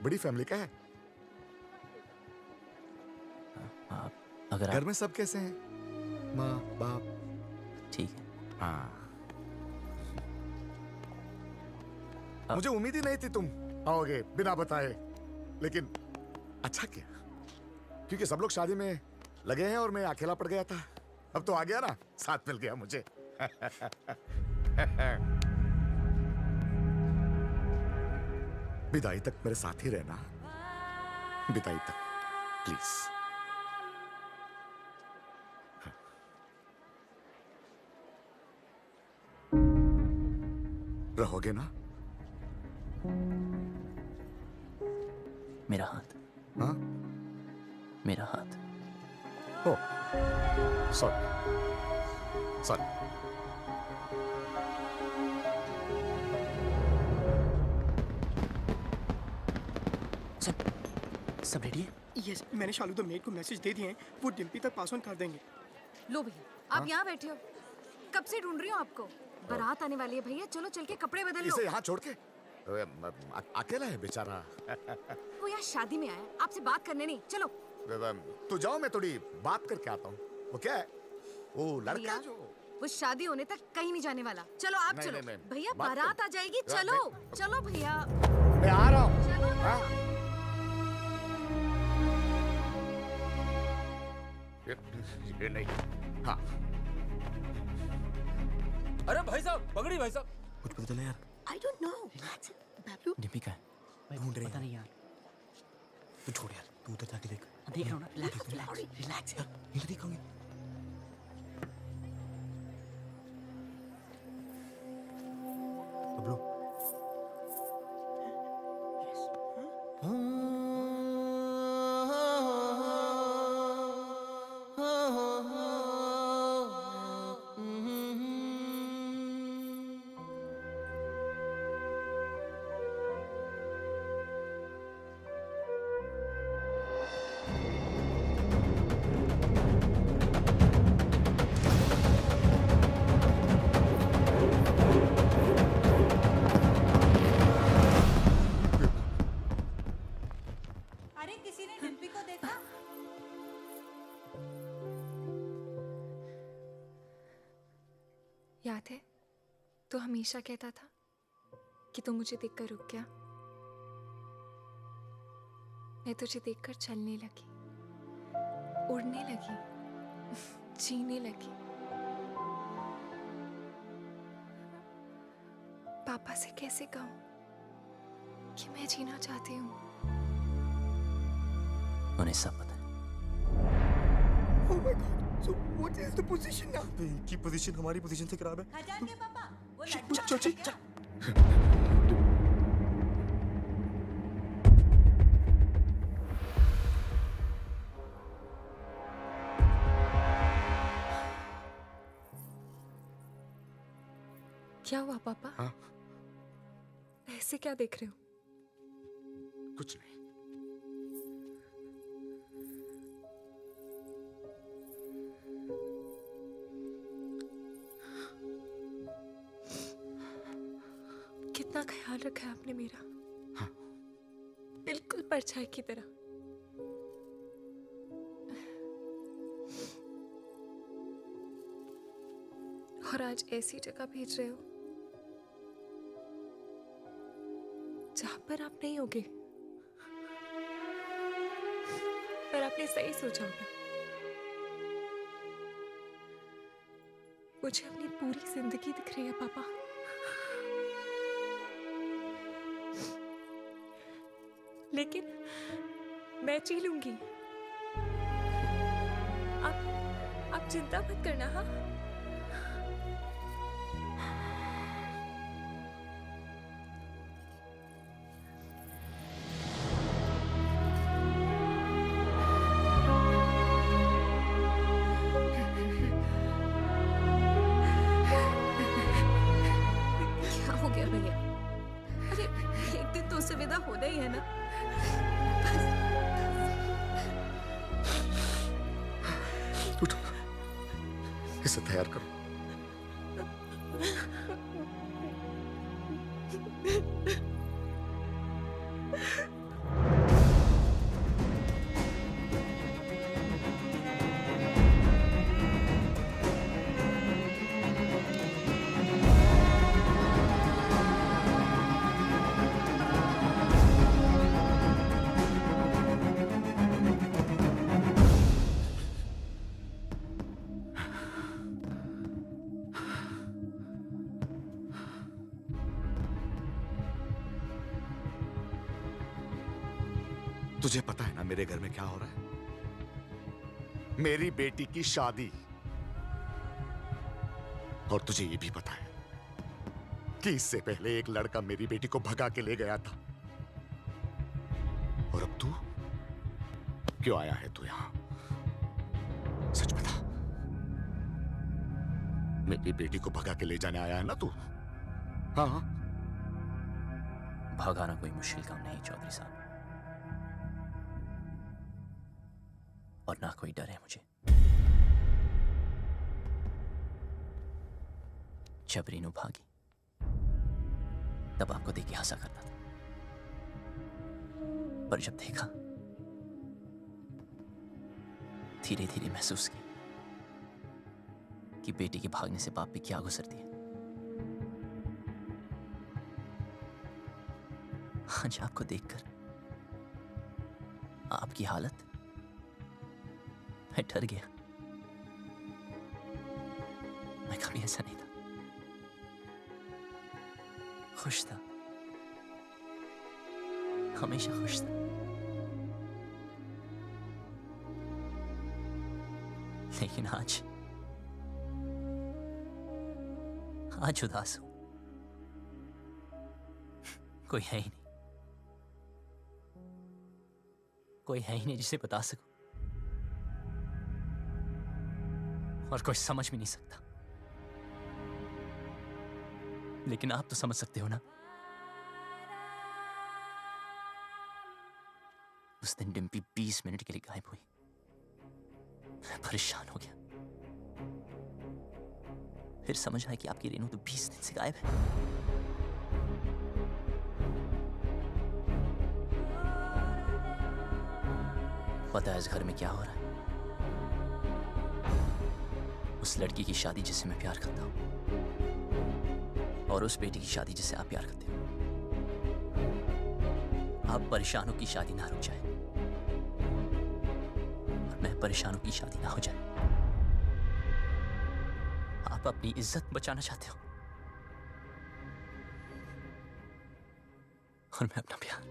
[SPEAKER 12] बड़ी फैमिली का है।
[SPEAKER 8] अगर
[SPEAKER 12] घर में सब कैसे हैं? माँ बाप?
[SPEAKER 8] ठीक है।
[SPEAKER 12] हाँ मुझे उम्मीद ही नहीं थी तुम आओगे बिना बताए, लेकिन अच्छा किया, क्योंकि सब लोग शादी में लगे हैं और मैं अकेला पड़ गया था। अब तो आ गया ना, साथ मिल गया मुझे। विदाई तक मेरे साथ ही रहना, विदाई तक प्लीज। रहोगे ना?
[SPEAKER 8] मेरा हाथ।
[SPEAKER 12] हाँ
[SPEAKER 8] मेरा हाथ।
[SPEAKER 12] ओ सॉरी सॉरी।
[SPEAKER 8] सब रेडी है?
[SPEAKER 1] यस, मैंने शालू द मेड को मैसेज दे दिए हैं, वो डिम्पी तक पास ऑन कर देंगे।
[SPEAKER 14] लो भैया आप यहाँ बैठे हो, कब से ढूंढ रही हूँ आपको। बारात आने वाली है भैया, चलो चल के कपड़े बदल लो।
[SPEAKER 12] इसे यहाँ छोड़ के? अकेला है बेचारा।
[SPEAKER 14] वो यहाँ शादी में आया, आपसे बात करने नहीं। चलो
[SPEAKER 12] तू जाओ, मैं थोड़ी बात करके आता हूँ। वो क्या है? वो लड़का जो
[SPEAKER 14] वो शादी होने तक कहीं नहीं जाने वाला। चलो आप
[SPEAKER 12] नहीं,
[SPEAKER 14] चलो
[SPEAKER 12] नहीं, नहीं,
[SPEAKER 14] भैया,
[SPEAKER 12] बात
[SPEAKER 14] बारात आ जाएगी। चलो चलो भैया,
[SPEAKER 12] मैं आ रहा हूँ।
[SPEAKER 14] चलो ना।
[SPEAKER 12] ये नहीं। हाँ
[SPEAKER 19] अरे भाई साहब, पकड़ी भाई साहब।
[SPEAKER 21] कुछ पता चला यार?
[SPEAKER 14] I don't know.
[SPEAKER 1] Bablu
[SPEAKER 8] Dimpy का है?
[SPEAKER 21] ढूंढ रहे
[SPEAKER 17] पता नहीं यार।
[SPEAKER 21] तू छोड़ यार, तू उधर जाके देख।
[SPEAKER 17] देख रहा हूँ ना, रिलैक्स रिलैक्स रिलैक्स।
[SPEAKER 21] इधर देखोगे? बबलू
[SPEAKER 4] अरे किसी ने डिम्पी को देखा?
[SPEAKER 14] याद है तो हमेशा कहता था कि तू मुझे देखकर रुक गया। मैं तुझे देखकर चलने लगी, उड़ने लगी, जीने लगी। पापा से कैसे कहूं कि मैं जीना चाहती हूँ।
[SPEAKER 8] उन्हें सब पता है।
[SPEAKER 1] Oh my God. So what is the position now?
[SPEAKER 21] इनकी पोजीशन हमारी पोजीशन से खराब है।
[SPEAKER 4] खजान के पापा, वो
[SPEAKER 1] चल चल चल।
[SPEAKER 14] क्या हुआ पापा?
[SPEAKER 12] हाँ?
[SPEAKER 14] ऐसे क्या देख रहे हो?
[SPEAKER 12] कुछ नहीं।
[SPEAKER 14] कितना ख्याल रखा है आपने मेरा।
[SPEAKER 12] हाँ।
[SPEAKER 14] बिल्कुल परछाई की तरह। और आज ऐसी जगह भेज रहे हो जहां पर आप नहीं होगे, पर आपने सही सोचा होगा। मुझे अपनी पूरी जिंदगी दिख रही है पापा। लेकिन मैं जी लूंगी। आप चिंता मत करना। हाँ, क्या हो गया भैया? अरे एक दिन तो उससे विदा होना ही है ना।
[SPEAKER 12] उठो, इसे तैयार करो। तुझे पता है ना मेरे घर में क्या हो रहा है? मेरी बेटी की शादी। और तुझे ये भी पता है कि इससे पहले एक लड़का मेरी बेटी को भगा के ले गया था। और अब तू क्यों आया है तू यहां? सच बता, मेरी बेटी को भगा के ले जाने आया है ना तू? हाँ,
[SPEAKER 8] भगाना कोई मुश्किल काम नहीं चौधरी साहब, और ना कोई डर है मुझे। जब रीनू भागी तब आपको देख के हंसा करता था, पर जब देखा धीरे धीरे महसूस किया कि बेटी के भागने से बाप पे क्या गुजरती है। आज आपको देखकर आपकी हालत, मैं डर गया। मैं कभी ऐसा नहीं था, खुश था, हमेशा खुश था। लेकिन आज उदास हूं। कोई है ही नहीं, कोई है ही नहीं जिसे बता सकूं, और कोई समझ भी नहीं सकता। लेकिन आप तो समझ सकते हो ना। उस दिन डिम्पी 20 मिनट के लिए गायब हुई। मैं परेशान हो गया। फिर समझ आया कि आपकी रेनू तो 20 दिन से गायब है। पता है इस घर में क्या हो रहा है? उस लड़की की शादी जिससे मैं प्यार करता हूं, और उस बेटी की शादी जिससे आप प्यार करते हो। आप परेशानों की शादी ना रुक जाए, और मैं परेशानों की शादी ना हो जाए। आप अपनी इज्जत बचाना चाहते हो, और मैं अपना प्यार।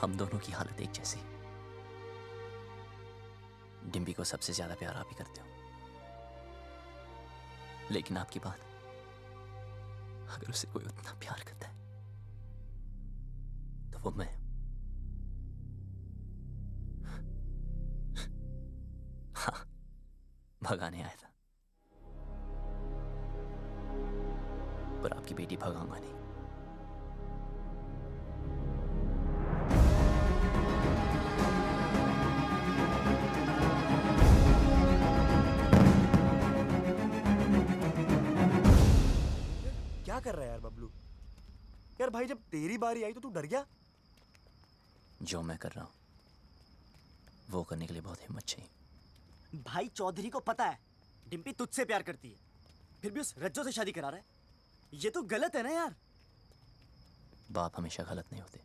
[SPEAKER 8] हम दोनों की हालत एक जैसी। डिम्पी को सबसे ज्यादा प्यार आप ही करते हो, लेकिन आपकी बात, अगर उसे कोई उतना प्यार करता है तो वो मैं। हाँ, भगाने आया था, पर आपकी बेटी भगाऊंगा नहीं।
[SPEAKER 13] क्या कर रहा है यार बबलू? यार भाई, जब तेरी बारी आई तो तू डर गया?
[SPEAKER 8] जो मैं कर रहा हूं वो करने के लिए बहुत हिम्मत चाहिए।
[SPEAKER 13] भाई चौधरी को पता है डिम्पी तुझसे प्यार करती है, फिर भी उस रज्जो से शादी करा रहा है। ये तो गलत है ना यार।
[SPEAKER 8] बाप हमेशा गलत नहीं होते।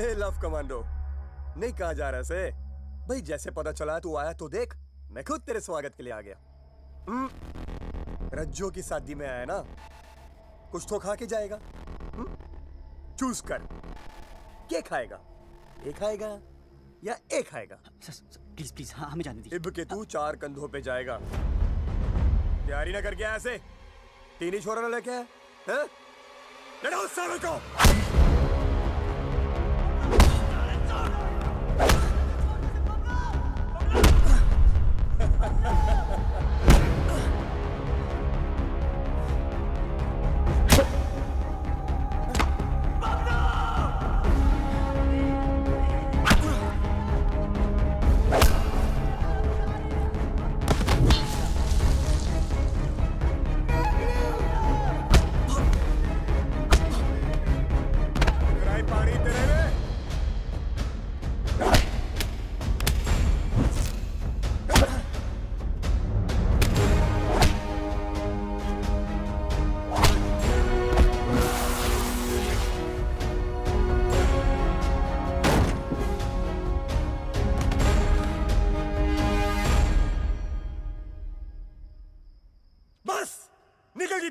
[SPEAKER 16] हे लव कमांडो, नहीं कहा जा रहा से भाई, जैसे पता चला तू आया तो देख, मैं खुद तेरे स्वागत के लिए आ गया। रज्जो की शादी में आया ना, कुछ तो खा के जाएगा। चूज कर, क्या खाएगा? एक खाएगा या एक खाएगा?
[SPEAKER 13] प्लीज प्लीज, हाँ हमें जाने दीजिए।
[SPEAKER 16] इब के तू 4 कंधों पे जाएगा। तैयारी ना करके आया ऐसे, 3 ही छोरा ना लेके आया हैं? लड़ो उस साले को।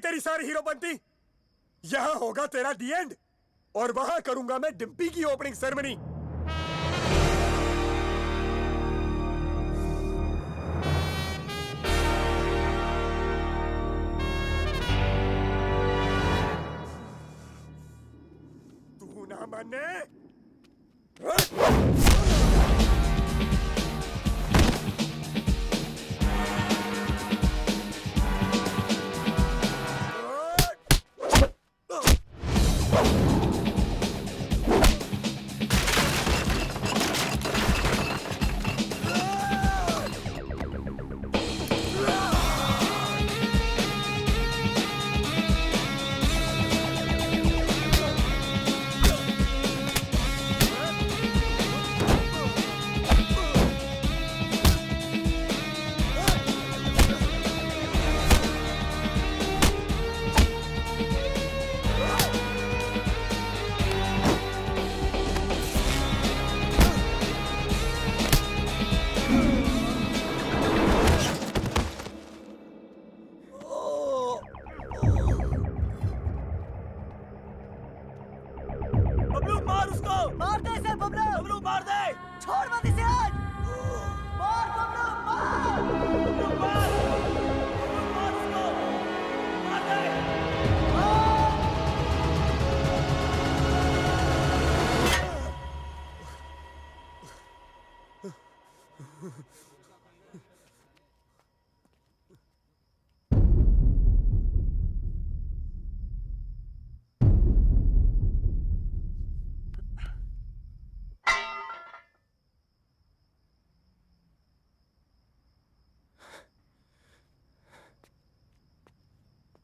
[SPEAKER 16] तेरी सारी हीरो बनती, यहां होगा तेरा दी एंड, और वहां करूंगा मैं डिम्पी की ओपनिंग सेरेमनी। तू ना माने?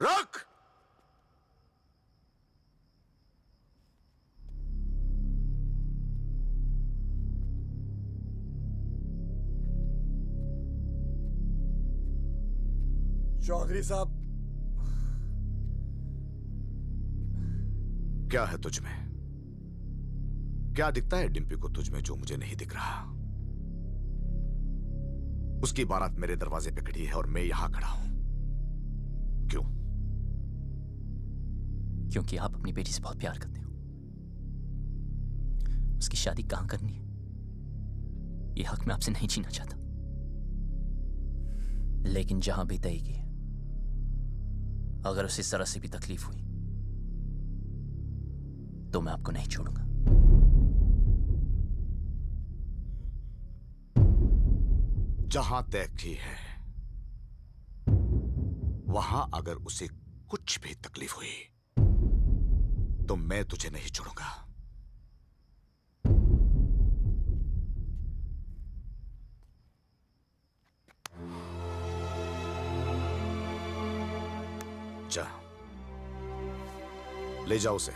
[SPEAKER 12] रुक!
[SPEAKER 16] चौधरी साहब,
[SPEAKER 12] क्या है तुझ में? क्या दिखता है डिम्पी को तुझ में जो मुझे नहीं दिख रहा? उसकी बारात मेरे दरवाजे पे खड़ी है और मैं यहां खड़ा हूं। क्यों?
[SPEAKER 8] क्योंकि आप अपनी बेटी से बहुत प्यार करते हो। उसकी शादी कहां करनी है, यह हक मैं आपसे नहीं छीनना चाहता, लेकिन जहां भी तय की, अगर उसे जरा से भी तकलीफ हुई तो मैं आपको नहीं छोड़ूंगा।
[SPEAKER 12] जहां तय की है, वहां अगर उसे कुछ भी तकलीफ हुई तो मैं तुझे नहीं छोड़ूंगा। जा, ले जाओ उसे।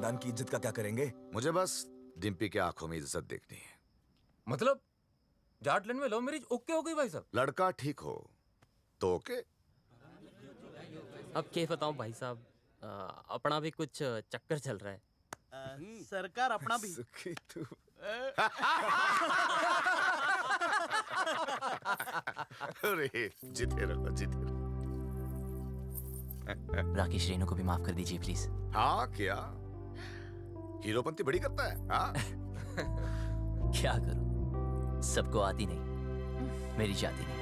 [SPEAKER 6] खानदान की इज्जत का क्या करेंगे?
[SPEAKER 12] मुझे बस डिम्पी की आंखों में इज्जत देखनी है।
[SPEAKER 5] मतलब जाटलैंड में लव मैरिज ओके हो गई भाई साहब?
[SPEAKER 12] लड़का ठीक हो तो ओके।
[SPEAKER 17] अब क्या बताऊं भाई साहब, अपना भी कुछ चक्कर चल रहा है।
[SPEAKER 2] सरकार अपना भी।
[SPEAKER 6] सुखी तू।
[SPEAKER 12] अरे जीते रहो, जीते रहो।
[SPEAKER 8] राकेश, रेनू को भी माफ कर दीजिए प्लीज।
[SPEAKER 12] हाँ क्या हीरोपंती बड़ी करता है? हाँ
[SPEAKER 8] क्या करूं, सबको आती नहीं, मेरी जाती नहीं।